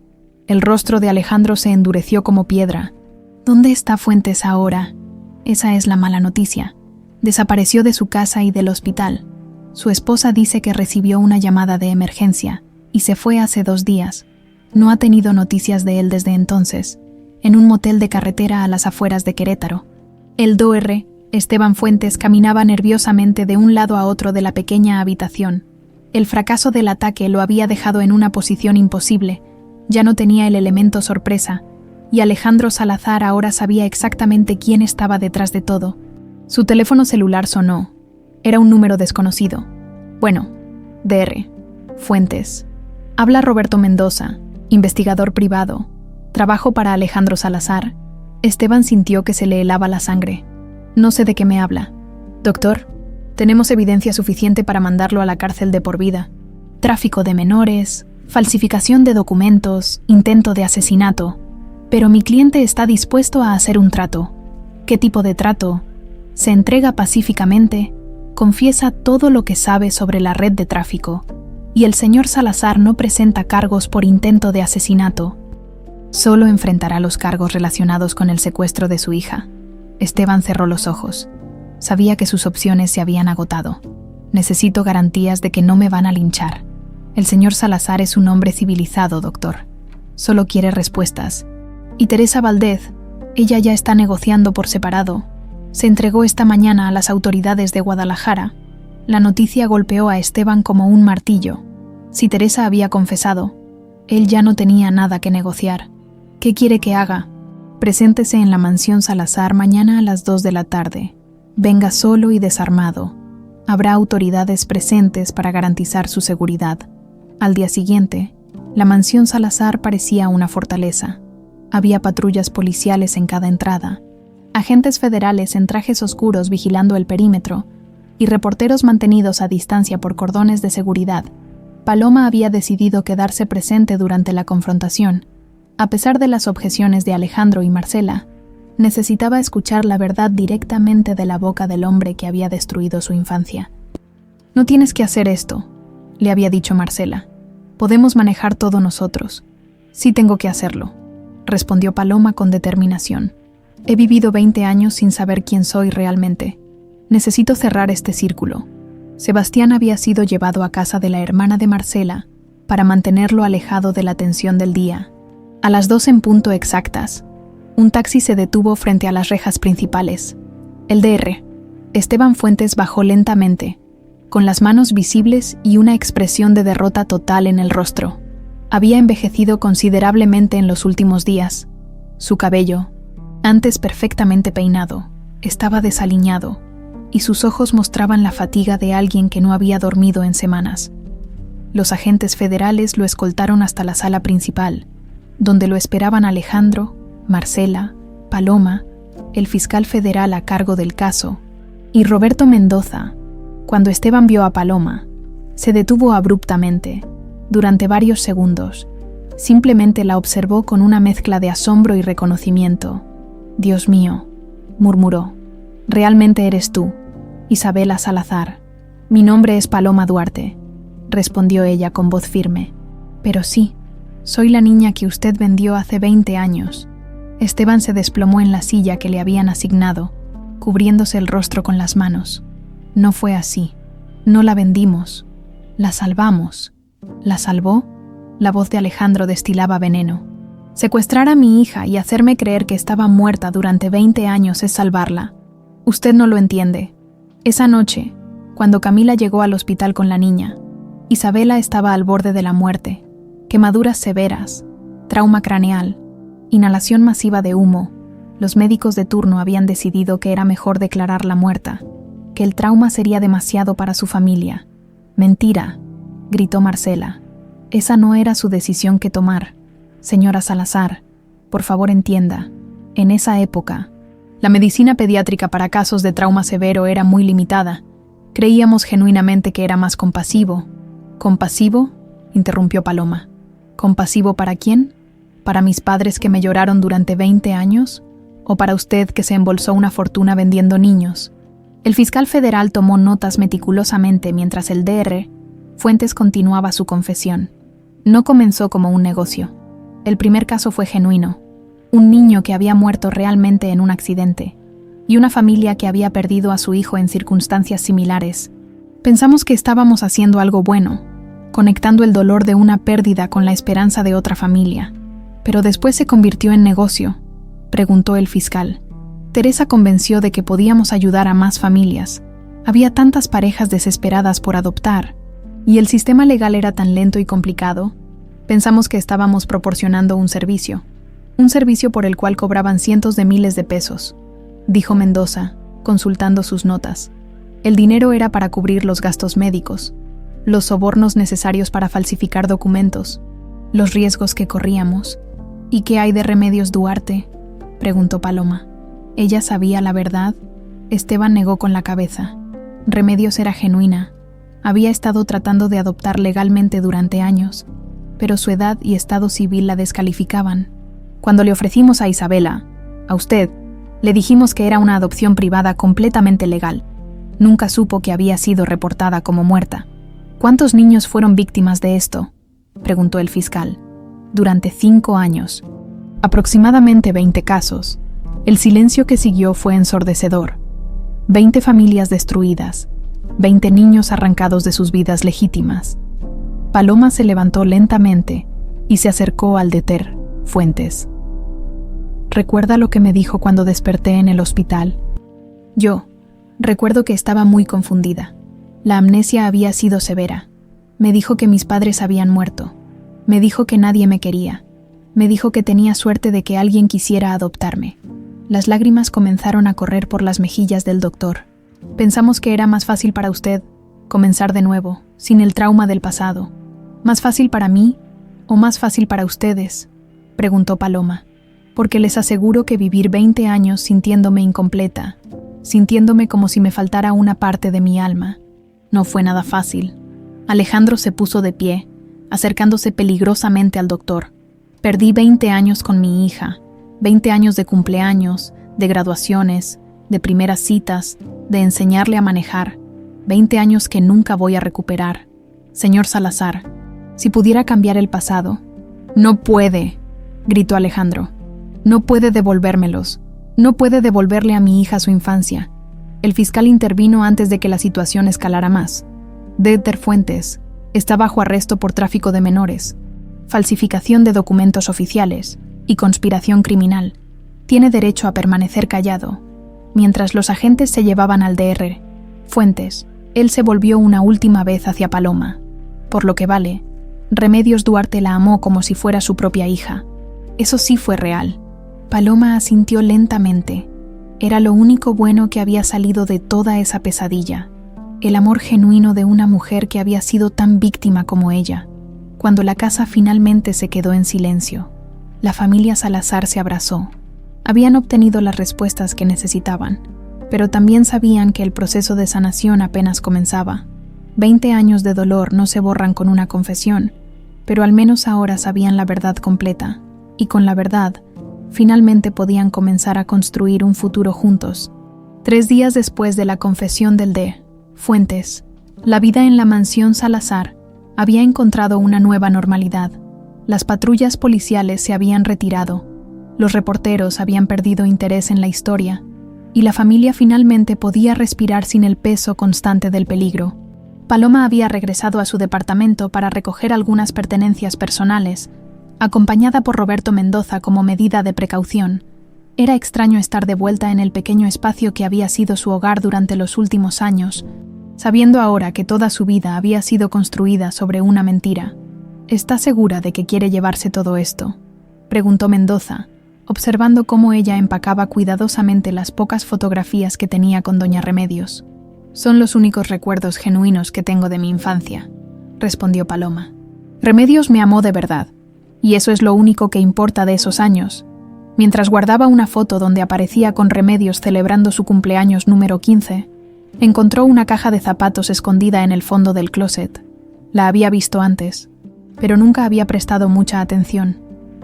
El rostro de Alejandro se endureció como piedra. ¿Dónde está Fuentes ahora? Esa es la mala noticia. Desapareció de su casa y del hospital. Su esposa dice que recibió una llamada de emergencia y se fue hace 2 días. No ha tenido noticias de él desde entonces. En un motel de carretera a las afueras de Querétaro. El Dr. Esteban Fuentes caminaba nerviosamente de un lado a otro de la pequeña habitación. El fracaso del ataque lo había dejado en una posición imposible. Ya no tenía el elemento sorpresa, y Alejandro Salazar ahora sabía exactamente quién estaba detrás de todo. Su teléfono celular sonó. Era un número desconocido. Bueno, Dr. Fuentes. Habla Roberto Mendoza, investigador privado. Trabajo para Alejandro Salazar. Esteban sintió que se le helaba la sangre. No sé de qué me habla. Doctor, tenemos evidencia suficiente para mandarlo a la cárcel de por vida. Tráfico de menores, falsificación de documentos, intento de asesinato. Pero mi cliente está dispuesto a hacer un trato. ¿Qué tipo de trato? Se entrega pacíficamente, confiesa todo lo que sabe sobre la red de tráfico, y el señor Salazar no presenta cargos por intento de asesinato. Solo enfrentará los cargos relacionados con el secuestro de su hija. Esteban cerró los ojos. Sabía que sus opciones se habían agotado. Necesito garantías de que no me van a linchar. El señor Salazar es un hombre civilizado, doctor. Solo quiere respuestas. Y Teresa Valdez, ella ya está negociando por separado. Se entregó esta mañana a las autoridades de Guadalajara. La noticia golpeó a Esteban como un martillo. Si Teresa había confesado, él ya no tenía nada que negociar. ¿Qué quiere que haga? Preséntese en la mansión Salazar mañana a las 2 de la tarde. Venga solo y desarmado. Habrá autoridades presentes para garantizar su seguridad. Al día siguiente, la mansión Salazar parecía una fortaleza. Había patrullas policiales en cada entrada, agentes federales en trajes oscuros vigilando el perímetro y reporteros mantenidos a distancia por cordones de seguridad. Paloma había decidido quedarse presente durante la confrontación. A pesar de las objeciones de Alejandro y Marcela, necesitaba escuchar la verdad directamente de la boca del hombre que había destruido su infancia. «No tienes que hacer esto», le había dicho Marcela. «Podemos manejar todo nosotros». «Sí tengo que hacerlo», respondió Paloma con determinación. «He vivido 20 años sin saber quién soy realmente. Necesito cerrar este círculo». Sebastián había sido llevado a casa de la hermana de Marcela para mantenerlo alejado de la tensión del día. A las 2 en punto exactas, un taxi se detuvo frente a las rejas principales. El Dr. Esteban Fuentes bajó lentamente, con las manos visibles y una expresión de derrota total en el rostro. Había envejecido considerablemente en los últimos días. Su cabello, antes perfectamente peinado, estaba desaliñado, y sus ojos mostraban la fatiga de alguien que no había dormido en semanas. Los agentes federales lo escoltaron hasta la sala principal, donde lo esperaban Alejandro, Marcela, Paloma, el fiscal federal a cargo del caso, y Roberto Mendoza. Cuando Esteban vio a Paloma, se detuvo abruptamente, durante varios segundos. Simplemente la observó con una mezcla de asombro y reconocimiento. «Dios mío», murmuró, «realmente eres tú, Isabela Salazar». «Mi nombre es Paloma Duarte», respondió ella con voz firme. «Pero sí, soy la niña que usted vendió hace 20 años». Esteban se desplomó en la silla que le habían asignado, cubriéndose el rostro con las manos. «No fue así. No la vendimos. La salvamos». «¿La salvó?». La voz de Alejandro destilaba veneno. Secuestrar a mi hija y hacerme creer que estaba muerta durante 20 años es salvarla. Usted no lo entiende. Esa noche, cuando Camila llegó al hospital con la niña, Isabela estaba al borde de la muerte, quemaduras severas, trauma craneal, inhalación masiva de humo. Los médicos de turno habían decidido que era mejor declararla muerta, que el trauma sería demasiado para su familia. Mentira, gritó Marcela. Esa no era su decisión que tomar. Señora Salazar, por favor entienda, en esa época, la medicina pediátrica para casos de trauma severo era muy limitada. Creíamos genuinamente que era más compasivo. ¿Compasivo?, interrumpió Paloma. ¿Compasivo para quién? ¿Para mis padres que me lloraron durante 20 años? ¿O para usted que se embolsó una fortuna vendiendo niños? El fiscal federal tomó notas meticulosamente mientras el Dr. Fuentes continuaba su confesión. No comenzó como un negocio. El primer caso fue genuino. Un niño que había muerto realmente en un accidente, y una familia que había perdido a su hijo en circunstancias similares. Pensamos que estábamos haciendo algo bueno, conectando el dolor de una pérdida con la esperanza de otra familia. Pero después se convirtió en negocio, preguntó el fiscal. Teresa convenció de que podíamos ayudar a más familias. Había tantas parejas desesperadas por adoptar, y el sistema legal era tan lento y complicado. Pensamos que estábamos proporcionando un servicio por el cual cobraban cientos de miles de pesos, dijo Mendoza, consultando sus notas. El dinero era para cubrir los gastos médicos, los sobornos necesarios para falsificar documentos, los riesgos que corríamos. ¿Y qué hay de Remedios Duarte?, preguntó Paloma. ¿Ella sabía la verdad? Esteban negó con la cabeza. Remedios era genuina. Había estado tratando de adoptar legalmente durante años, pero su edad y estado civil la descalificaban. Cuando le ofrecimos a Isabela, a usted, le dijimos que era una adopción privada completamente legal. Nunca supo que había sido reportada como muerta. ¿Cuántos niños fueron víctimas de esto?, preguntó el fiscal. Durante 5 años. Aproximadamente 20 casos. El silencio que siguió fue ensordecedor. 20 familias destruidas. 20 niños arrancados de sus vidas legítimas. Paloma se levantó lentamente y se acercó al Dr. Fuentes. ¿Recuerda lo que me dijo cuando desperté en el hospital? Yo recuerdo que estaba muy confundida. La amnesia había sido severa. Me dijo que mis padres habían muerto. Me dijo que nadie me quería. Me dijo que tenía suerte de que alguien quisiera adoptarme. Las lágrimas comenzaron a correr por las mejillas del doctor. Pensamos que era más fácil para usted comenzar de nuevo, sin el trauma del pasado. ¿Más fácil para mí o más fácil para ustedes?, preguntó Paloma. Porque les aseguro que vivir 20 años sintiéndome incompleta, sintiéndome como si me faltara una parte de mi alma, no fue nada fácil. Alejandro se puso de pie, acercándose peligrosamente al doctor. Perdí 20 años con mi hija, 20 años de cumpleaños, de graduaciones, de primeras citas, de enseñarle a manejar, 20 años que nunca voy a recuperar. Señor Salazar, si pudiera cambiar el pasado. No puede, gritó Alejandro. No puede devolvérmelos. No puede devolverle a mi hija su infancia. El fiscal intervino antes de que la situación escalara más. Dr. Fuentes está bajo arresto por tráfico de menores, falsificación de documentos oficiales y conspiración criminal. Tiene derecho a permanecer callado. Mientras los agentes se llevaban al Dr. Fuentes, él se volvió una última vez hacia Paloma. Por lo que vale, Remedios Duarte la amó como si fuera su propia hija. Eso sí fue real. Paloma asintió lentamente. Era lo único bueno que había salido de toda esa pesadilla. El amor genuino de una mujer que había sido tan víctima como ella. Cuando la casa finalmente se quedó en silencio, la familia Salazar se abrazó. Habían obtenido las respuestas que necesitaban, pero también sabían que el proceso de sanación apenas comenzaba. 20 años de dolor no se borran con una confesión, pero al menos ahora sabían la verdad completa, y con la verdad, finalmente podían comenzar a construir un futuro juntos. 3 días después de la confesión del Dr. Fuentes, la vida en la mansión Salazar había encontrado una nueva normalidad. Las patrullas policiales se habían retirado, los reporteros habían perdido interés en la historia, y la familia finalmente podía respirar sin el peso constante del peligro. Paloma había regresado a su departamento para recoger algunas pertenencias personales, acompañada por Roberto Mendoza como medida de precaución. Era extraño estar de vuelta en el pequeño espacio que había sido su hogar durante los últimos años, sabiendo ahora que toda su vida había sido construida sobre una mentira. ¿Está segura de que quiere llevarse todo esto?, preguntó Mendoza, observando cómo ella empacaba cuidadosamente las pocas fotografías que tenía con doña Remedios. «Son los únicos recuerdos genuinos que tengo de mi infancia», respondió Paloma. «Remedios me amó de verdad, y eso es lo único que importa de esos años». Mientras guardaba una foto donde aparecía con Remedios celebrando su cumpleaños número 15, encontró una caja de zapatos escondida en el fondo del closet. La había visto antes, pero nunca había prestado mucha atención.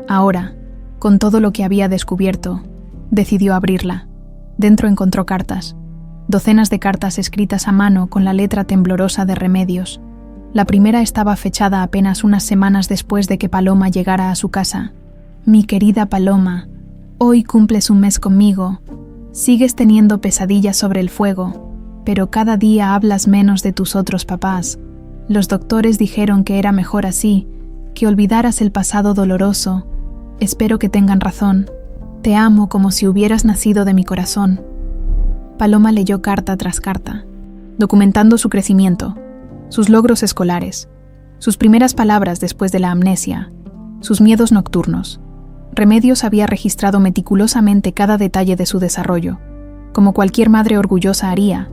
Ahora, con todo lo que había descubierto, decidió abrirla. Dentro encontró cartas, docenas de cartas escritas a mano con la letra temblorosa de Remedios. La primera estaba fechada apenas unas semanas después de que Paloma llegara a su casa. «Mi querida Paloma, hoy cumples un mes conmigo. Sigues teniendo pesadillas sobre el fuego, pero cada día hablas menos de tus otros papás. Los doctores dijeron que era mejor así, que olvidaras el pasado doloroso. Espero que tengan razón. Te amo como si hubieras nacido de mi corazón». Paloma leyó carta tras carta, documentando su crecimiento, sus logros escolares, sus primeras palabras después de la amnesia, sus miedos nocturnos. Remedios había registrado meticulosamente cada detalle de su desarrollo, como cualquier madre orgullosa haría,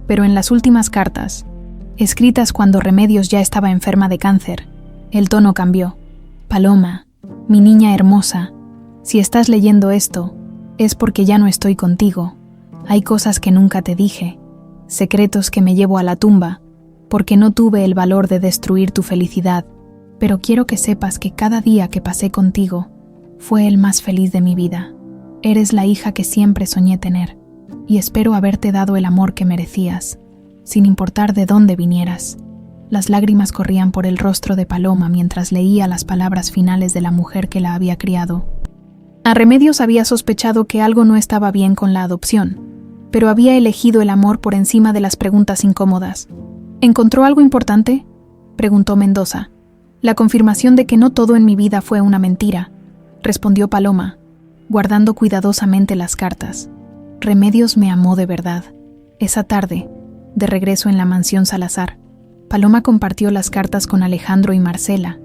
pero en las últimas cartas, escritas cuando Remedios ya estaba enferma de cáncer, el tono cambió. «Paloma, mi niña hermosa, si estás leyendo esto, es porque ya no estoy contigo. Hay cosas que nunca te dije, secretos que me llevo a la tumba, porque no tuve el valor de destruir tu felicidad, pero quiero que sepas que cada día que pasé contigo fue el más feliz de mi vida. Eres la hija que siempre soñé tener, y espero haberte dado el amor que merecías, sin importar de dónde vinieras». Las lágrimas corrían por el rostro de Paloma mientras leía las palabras finales de la mujer que la había criado. A Remedios había sospechado que algo no estaba bien con la adopción, pero había elegido el amor por encima de las preguntas incómodas. «¿Encontró algo importante?», preguntó Mendoza. «La confirmación de que no todo en mi vida fue una mentira», respondió Paloma, guardando cuidadosamente las cartas. «Remedios me amó de verdad». Esa tarde, de regreso en la mansión Salazar, Paloma compartió las cartas con Alejandro y Marcela.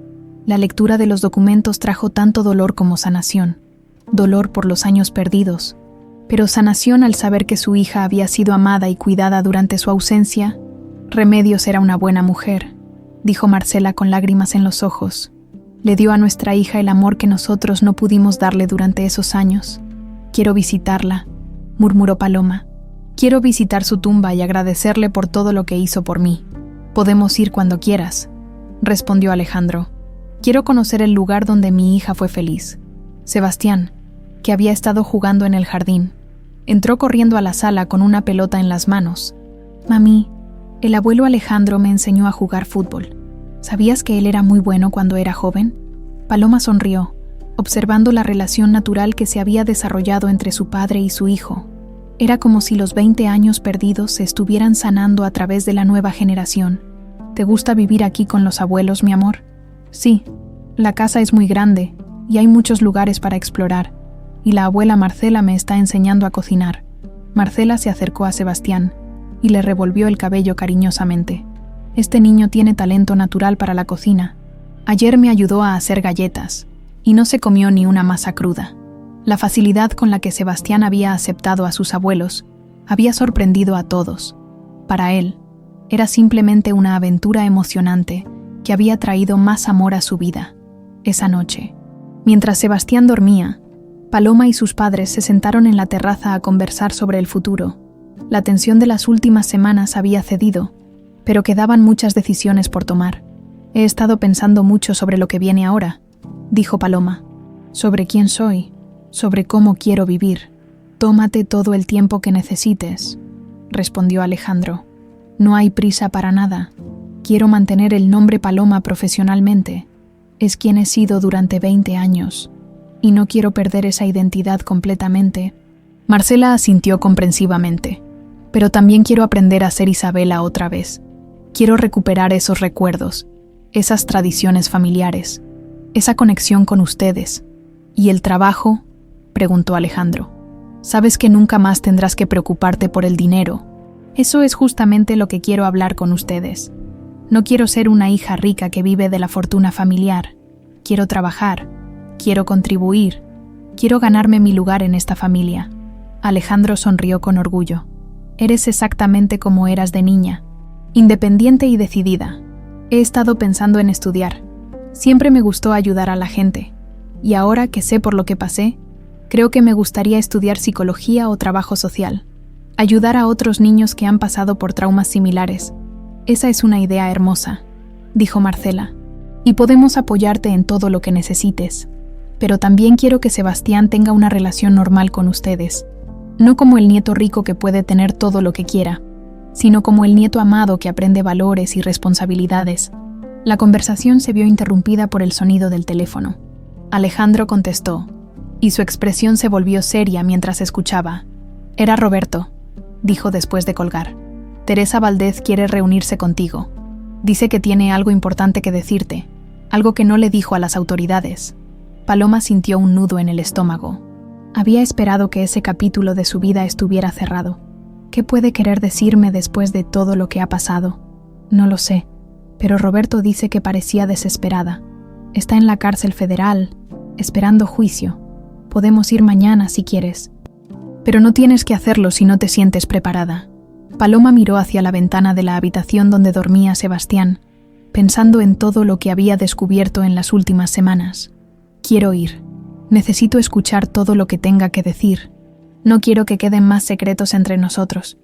La lectura de los documentos trajo tanto dolor como sanación. Dolor por los años perdidos, pero sanación al saber que su hija había sido amada y cuidada durante su ausencia. «Remedios era una buena mujer», dijo Marcela con lágrimas en los ojos. «Le dio a nuestra hija el amor que nosotros no pudimos darle durante esos años. Quiero visitarla», murmuró Paloma. «Quiero visitar su tumba y agradecerle por todo lo que hizo por mí». «Podemos ir cuando quieras», respondió Alejandro. «Quiero conocer el lugar donde mi hija fue feliz». Sebastián, que había estado jugando en el jardín, entró corriendo a la sala con una pelota en las manos. «Mami, el abuelo Alejandro me enseñó a jugar fútbol. ¿Sabías que él era muy bueno cuando era joven?». Paloma sonrió, observando la relación natural que se había desarrollado entre su padre y su hijo. Era como si los 20 años perdidos se estuvieran sanando a través de la nueva generación. «¿Te gusta vivir aquí con los abuelos, mi amor?». «Sí, la casa es muy grande y hay muchos lugares para explorar, y la abuela Marcela me está enseñando a cocinar». Marcela se acercó a Sebastián y le revolvió el cabello cariñosamente. «Este niño tiene talento natural para la cocina. Ayer me ayudó a hacer galletas, y no se comió ni una masa cruda». La facilidad con la que Sebastián había aceptado a sus abuelos había sorprendido a todos. Para él, era simplemente una aventura emocionante que había traído más amor a su vida. Esa noche, mientras Sebastián dormía, Paloma y sus padres se sentaron en la terraza a conversar sobre el futuro. La tensión de las últimas semanas había cedido, pero quedaban muchas decisiones por tomar. «He estado pensando mucho sobre lo que viene ahora», dijo Paloma. «Sobre quién soy, sobre cómo quiero vivir». «Tómate todo el tiempo que necesites», respondió Alejandro. «No hay prisa para nada. Quiero mantener el nombre Paloma profesionalmente. Es quien he sido durante 20 años, y no quiero perder esa identidad completamente». Marcela asintió comprensivamente. «Pero también quiero aprender a ser Isabela otra vez. Quiero recuperar esos recuerdos, esas tradiciones familiares. esa conexión con ustedes. ¿Y el trabajo?, preguntó Alejandro. Sabes que nunca más tendrás que preocuparte por el dinero. Eso es justamente lo que quiero hablar con ustedes. No quiero ser una hija rica que vive de la fortuna familiar. Quiero trabajar, quiero contribuir, quiero ganarme mi lugar en esta familia. Alejandro sonrió con orgullo. Eres exactamente como eras de niña, independiente y decidida. He estado pensando en estudiar. Siempre me gustó ayudar a la gente. Y ahora que sé por lo que pasé, creo que me gustaría estudiar psicología o trabajo social. Ayudar a otros niños que han pasado por traumas similares. Esa es una idea hermosa, dijo Marcela. Y podemos apoyarte en todo lo que necesites. Pero también quiero que Sebastián tenga una relación normal con ustedes. No como el nieto rico que puede tener todo lo que quiera, sino como el nieto amado que aprende valores y responsabilidades. La conversación se vio interrumpida por el sonido del teléfono. Alejandro contestó, y su expresión se volvió seria mientras escuchaba. Era Roberto, dijo después de colgar. Teresa Valdez quiere reunirse contigo. Dice que tiene algo importante que decirte, algo que no le dijo a las autoridades. Paloma sintió un nudo en el estómago. Había esperado que ese capítulo de su vida estuviera cerrado. ¿Qué puede querer decirme después de todo lo que ha pasado? No lo sé, pero Roberto dice que parecía desesperada. Está en la cárcel federal, esperando juicio. Podemos ir mañana si quieres. Pero no tienes que hacerlo si no te sientes preparada. Paloma miró hacia la ventana de la habitación donde dormía Sebastián, pensando en todo lo que había descubierto en las últimas semanas. Quiero ir. Necesito escuchar todo lo que tenga que decir. No quiero que queden más secretos entre nosotros.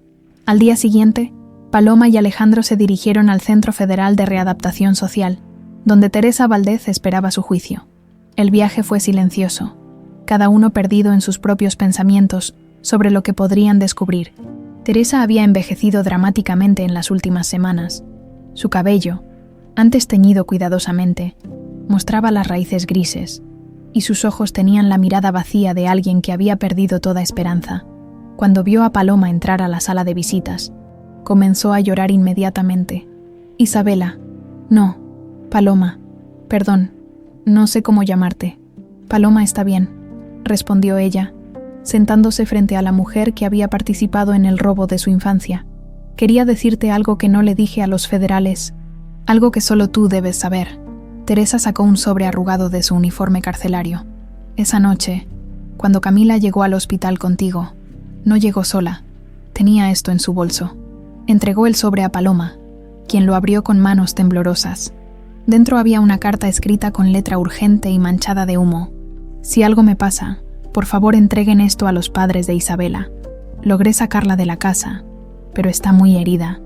Al día siguiente, Paloma y Alejandro se dirigieron al Centro Federal de Readaptación Social, donde Teresa Valdez esperaba su juicio. El viaje fue silencioso, cada uno perdido en sus propios pensamientos sobre lo que podrían descubrir. Teresa había envejecido dramáticamente en las últimas semanas. Su cabello, antes teñido cuidadosamente, mostraba las raíces grises, y sus ojos tenían la mirada vacía de alguien que había perdido toda esperanza. Cuando vio a Paloma entrar a la sala de visitas, comenzó a llorar inmediatamente. Isabela, no, Paloma, perdón, no sé cómo llamarte. Paloma está bien, respondió ella, sentándose frente a la mujer que había participado en el robo de su infancia. Quería decirte algo que no le dije a los federales, algo que solo tú debes saber. Teresa sacó un sobre arrugado de su uniforme carcelario. Esa noche, cuando Camila llegó al hospital contigo, no llegó sola. Tenía esto en su bolso. Entregó el sobre a Paloma, quien lo abrió con manos temblorosas. Dentro había una carta escrita con letra urgente y manchada de humo. Si algo me pasa, por favor entreguen esto a los padres de Isabela. Logré sacarla de la casa, pero está muy herida.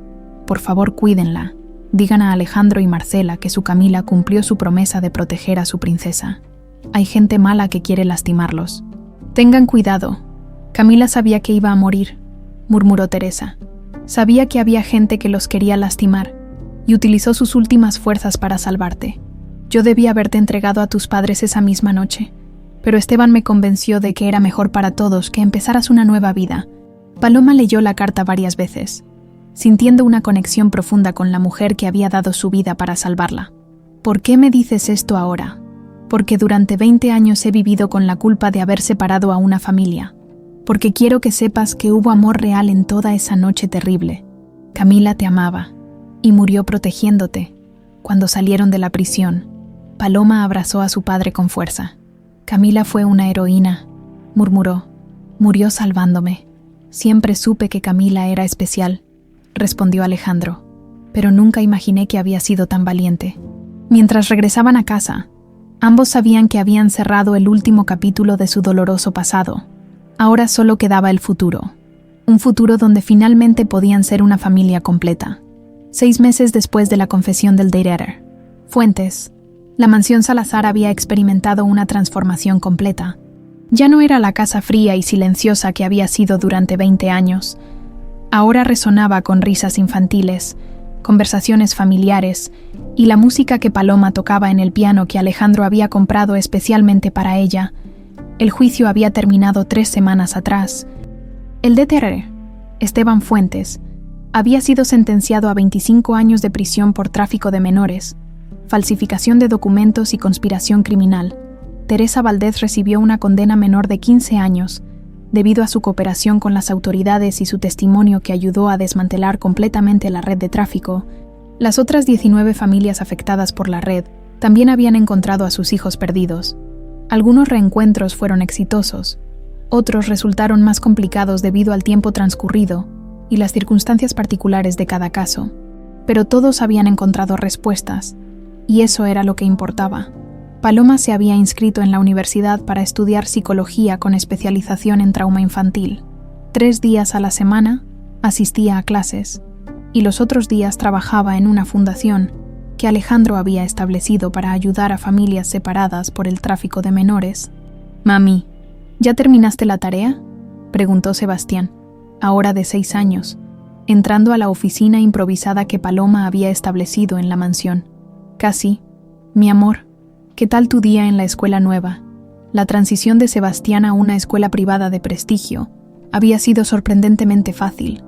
Por favor, cuídenla. Digan a Alejandro y Marcela que su Camila cumplió su promesa de proteger a su princesa. Hay gente mala que quiere lastimarlos. Tengan cuidado. Camila sabía que iba a morir, murmuró Teresa. Sabía que había gente que los quería lastimar y utilizó sus últimas fuerzas para salvarte. Yo debía haberte entregado a tus padres esa misma noche, pero Esteban me convenció de que era mejor para todos que empezaras una nueva vida. Paloma leyó la carta varias veces, sintiendo una conexión profunda con la mujer que había dado su vida para salvarla. ¿Por qué me dices esto ahora? Porque durante 20 años he vivido con la culpa de haber separado a una familia. Porque quiero que sepas que hubo amor real en toda esa noche terrible. Camila te amaba y murió protegiéndote. Cuando salieron de la prisión, Paloma abrazó a su padre con fuerza. Camila fue una heroína, murmuró. Murió salvándome. Siempre supe que Camila era especial, respondió Alejandro, pero nunca imaginé que había sido tan valiente. Mientras regresaban a casa, ambos sabían que habían cerrado el último capítulo de su doloroso pasado. Ahora solo quedaba el futuro, un futuro donde finalmente podían ser una familia completa. 6 meses después de la confesión del Date-Eater, Fuentes, la mansión Salazar había experimentado una transformación completa. Ya no era la casa fría y silenciosa que había sido durante 20 años. Ahora resonaba con risas infantiles, conversaciones familiares y la música que Paloma tocaba en el piano que Alejandro había comprado especialmente para ella. El juicio había terminado 3 semanas atrás. El Date-Eater, Esteban Fuentes, había sido sentenciado a 25 años de prisión por tráfico de menores. falsificación de documentos y conspiración criminal. Teresa Valdez recibió una condena menor de 15 años, debido a su cooperación con las autoridades y su testimonio que ayudó a desmantelar completamente la red de tráfico. Las otras 19 familias afectadas por la red también habían encontrado a sus hijos perdidos. Algunos reencuentros fueron exitosos, otros resultaron más complicados debido al tiempo transcurrido y las circunstancias particulares de cada caso, pero todos habían encontrado respuestas, y eso era lo que importaba. Paloma se había inscrito en la universidad para estudiar psicología con especialización en trauma infantil. 3 días a la semana asistía a clases, y los otros días trabajaba en una fundación que Alejandro había establecido para ayudar a familias separadas por el tráfico de menores. «Mami, ¿ya terminaste la tarea?», preguntó Sebastián, ahora de 6 años, entrando a la oficina improvisada que Paloma había establecido en la mansión. «Casi. Mi amor, ¿qué tal tu día en la escuela nueva?». La transición de Sebastián a una escuela privada de prestigio había sido sorprendentemente fácil.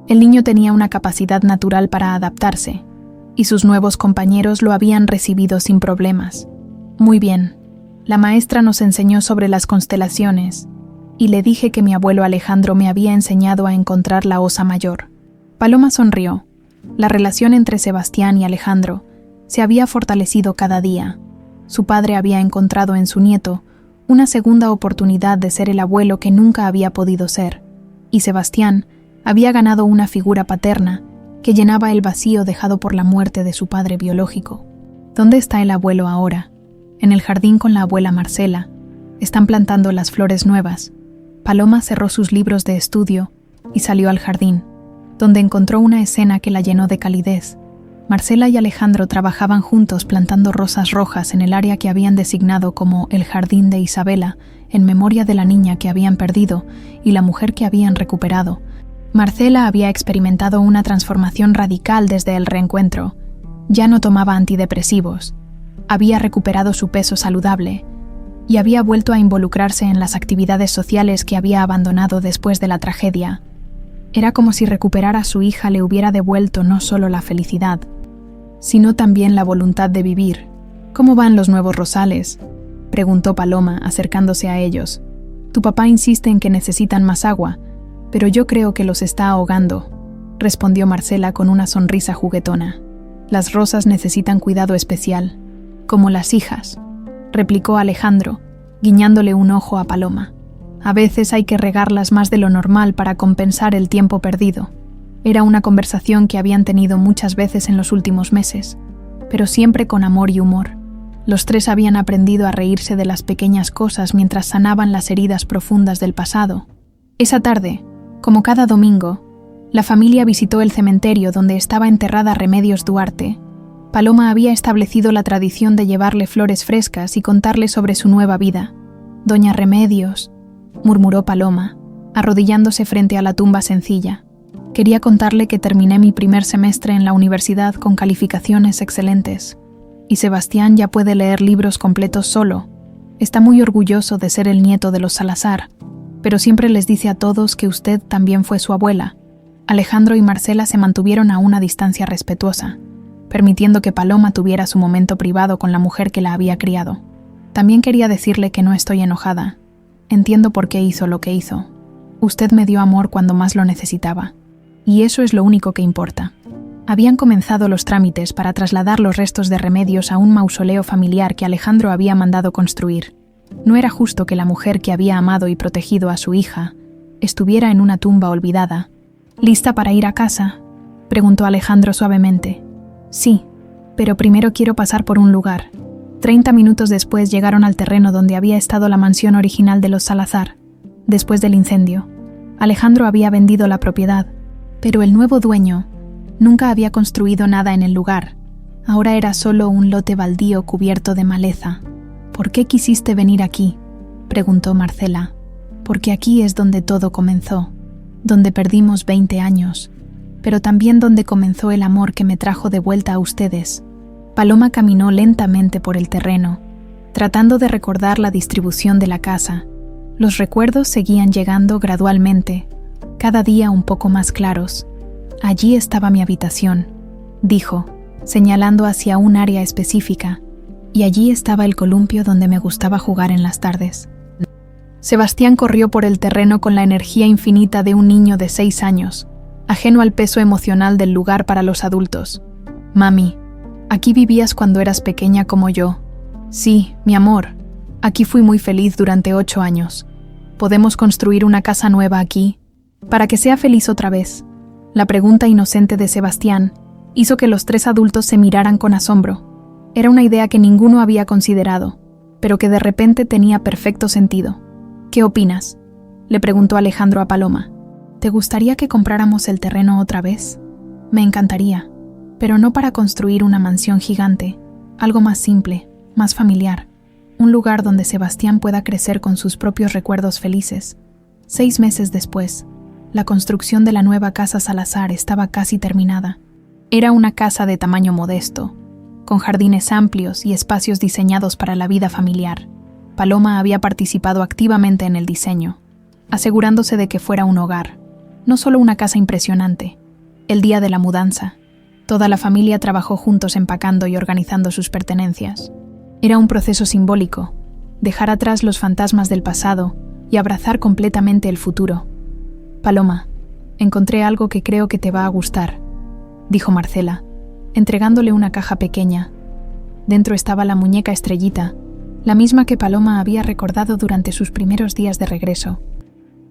El niño tenía una capacidad natural para adaptarse, y sus nuevos compañeros lo habían recibido sin problemas. «Muy bien. La maestra nos enseñó sobre las constelaciones, y le dije que mi abuelo Alejandro me había enseñado a encontrar la Osa Mayor». Paloma sonrió. La relación entre Sebastián y Alejandro se había fortalecido cada día. Su padre había encontrado en su nieto una segunda oportunidad de ser el abuelo que nunca había podido ser, y Sebastián había ganado una figura paterna que llenaba el vacío dejado por la muerte de su padre biológico. ¿Dónde está el abuelo ahora? En el jardín con la abuela Marcela. Están plantando las flores nuevas. Paloma cerró sus libros de estudio y salió al jardín, donde encontró una escena que la llenó de calidez. Marcela y Alejandro trabajaban juntos plantando rosas rojas en el área que habían designado como el jardín de Isabela, en memoria de la niña que habían perdido y la mujer que habían recuperado. Marcela había experimentado una transformación radical desde el reencuentro. Ya no tomaba antidepresivos, había recuperado su peso saludable y había vuelto a involucrarse en las actividades sociales que había abandonado después de la tragedia. Era como si recuperar a su hija le hubiera devuelto no solo la felicidad, sino también la voluntad de vivir. «¿Cómo van los nuevos rosales?», preguntó Paloma, acercándose a ellos. «Tu papá insiste en que necesitan más agua, pero yo creo que los está ahogando», respondió Marcela con una sonrisa juguetona. «Las rosas necesitan cuidado especial, como las hijas», replicó Alejandro, guiñándole un ojo a Paloma. «A veces hay que regarlas más de lo normal para compensar el tiempo perdido». Era una conversación que habían tenido muchas veces en los últimos meses, pero siempre con amor y humor. Los tres habían aprendido a reírse de las pequeñas cosas mientras sanaban las heridas profundas del pasado. Esa tarde, como cada domingo, la familia visitó el cementerio donde estaba enterrada Remedios Duarte. Paloma había establecido la tradición de llevarle flores frescas y contarle sobre su nueva vida. «Doña Remedios», murmuró Paloma, arrodillándose frente a la tumba sencilla. «Quería contarle que terminé mi primer semestre en la universidad con calificaciones excelentes. Y Sebastián ya puede leer libros completos solo. Está muy orgulloso de ser el nieto de los Salazar, pero siempre les dice a todos que usted también fue su abuela». Alejandro y Marcela se mantuvieron a una distancia respetuosa, permitiendo que Paloma tuviera su momento privado con la mujer que la había criado. «También quería decirle que no estoy enojada. Entiendo por qué hizo lo que hizo. Usted me dio amor cuando más lo necesitaba. Y eso es lo único que importa». Habían comenzado los trámites para trasladar los restos de Remedios a un mausoleo familiar que Alejandro había mandado construir. No era justo que la mujer que había amado y protegido a su hija estuviera en una tumba olvidada. «¿Lista para ir a casa?», preguntó Alejandro suavemente. «Sí, pero primero quiero pasar por un lugar». 30 minutos después llegaron al terreno donde había estado la mansión original de los Salazar. Después del incendio, Alejandro había vendido la propiedad, pero el nuevo dueño nunca había construido nada en el lugar. Ahora era solo un lote baldío cubierto de maleza. «¿Por qué quisiste venir aquí?», preguntó Marcela. «Porque aquí es donde todo comenzó, donde perdimos 20 años, pero también donde comenzó el amor que me trajo de vuelta a ustedes». Paloma caminó lentamente por el terreno, tratando de recordar la distribución de la casa. Los recuerdos seguían llegando gradualmente, cada día un poco más claros. «Allí estaba mi habitación», dijo, señalando hacia un área específica, y allí estaba el columpio donde me gustaba jugar en las tardes. Sebastián corrió por el terreno con la energía infinita de un niño de 6 años, ajeno al peso emocional del lugar para los adultos. «Mami, aquí vivías cuando eras pequeña como yo». «Sí, mi amor, aquí fui muy feliz durante 8 años. ¿Podemos construir una casa nueva aquí? Para que sea feliz otra vez». La pregunta inocente de Sebastián hizo que los 3 adultos se miraran con asombro. Era una idea que ninguno había considerado, pero que de repente tenía perfecto sentido. «¿Qué opinas?», le preguntó Alejandro a Paloma. «¿Te gustaría que compráramos el terreno otra vez?». «Me encantaría, pero no para construir una mansión gigante, algo más simple, más familiar, un lugar donde Sebastián pueda crecer con sus propios recuerdos felices». 6 meses después, la construcción de la nueva casa Salazar estaba casi terminada. Era una casa de tamaño modesto, con jardines amplios y espacios diseñados para la vida familiar. Paloma había participado activamente en el diseño, asegurándose de que fuera un hogar, no solo una casa impresionante. El día de la mudanza, toda la familia trabajó juntos empacando y organizando sus pertenencias. Era un proceso simbólico, dejar atrás los fantasmas del pasado y abrazar completamente el futuro. «Paloma, encontré algo que creo que te va a gustar», dijo Marcela, entregándole una caja pequeña. Dentro estaba la muñeca Estrellita, la misma que Paloma había recordado durante sus primeros días de regreso.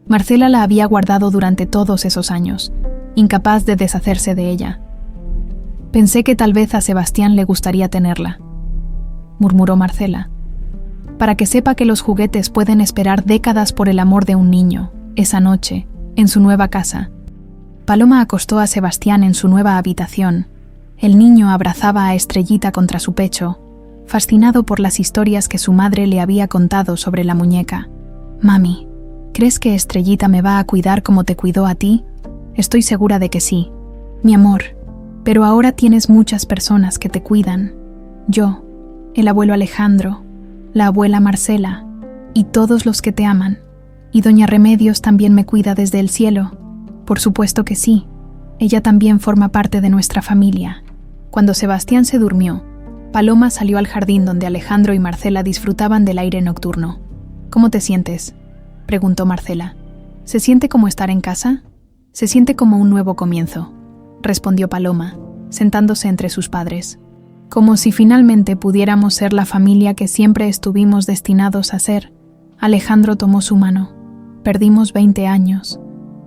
Marcela la había guardado durante todos esos años, incapaz de deshacerse de ella. «Pensé que tal vez a Sebastián le gustaría tenerla», murmuró Marcela. «Para que sepa que los juguetes pueden esperar décadas por el amor de un niño». Esa noche, en su nueva casa, Paloma acostó a Sebastián en su nueva habitación. El niño abrazaba a Estrellita contra su pecho, fascinado por las historias que su madre le había contado sobre la muñeca. «Mami, ¿crees que Estrellita me va a cuidar como te cuidó a ti?». «Estoy segura de que sí, mi amor, pero ahora tienes muchas personas que te cuidan. Yo, el abuelo Alejandro, la abuela Marcela y todos los que te aman. Y doña Remedios también me cuida desde el cielo». «Por supuesto que sí, ella también forma parte de nuestra familia». Cuando Sebastián se durmió, Paloma salió al jardín donde Alejandro y Marcela disfrutaban del aire nocturno. «¿Cómo te sientes?», preguntó Marcela. «¿Se siente como estar en casa?». «Se siente como un nuevo comienzo», respondió Paloma, sentándose entre sus padres. «Como si finalmente pudiéramos ser la familia que siempre estuvimos destinados a ser». Alejandro tomó su mano. «Perdimos 20 años,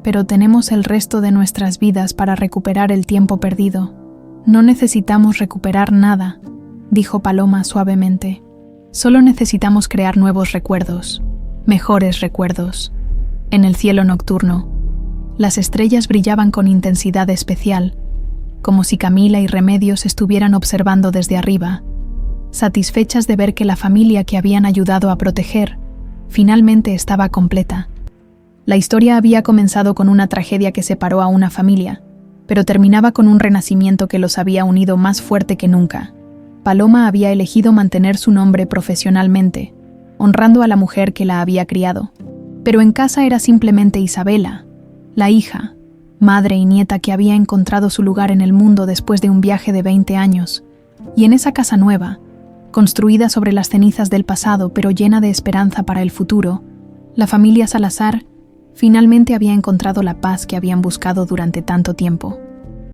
pero tenemos el resto de nuestras vidas para recuperar el tiempo perdido». «No necesitamos recuperar nada», dijo Paloma suavemente. «Solo necesitamos crear nuevos recuerdos, mejores recuerdos». En el cielo nocturno, las estrellas brillaban con intensidad especial, como si Camila y Remedios estuvieran observando desde arriba, satisfechas de ver que la familia que habían ayudado a proteger finalmente estaba completa. La historia había comenzado con una tragedia que separó a una familia, pero terminaba con un renacimiento que los había unido más fuerte que nunca. Paloma había elegido mantener su nombre profesionalmente, honrando a la mujer que la había criado. Pero en casa era simplemente Isabela, la hija, madre y nieta que había encontrado su lugar en el mundo después de un viaje de 20 años. Y en esa casa nueva, construida sobre las cenizas del pasado pero llena de esperanza para el futuro, la familia Salazar finalmente había encontrado la paz que habían buscado durante tanto tiempo.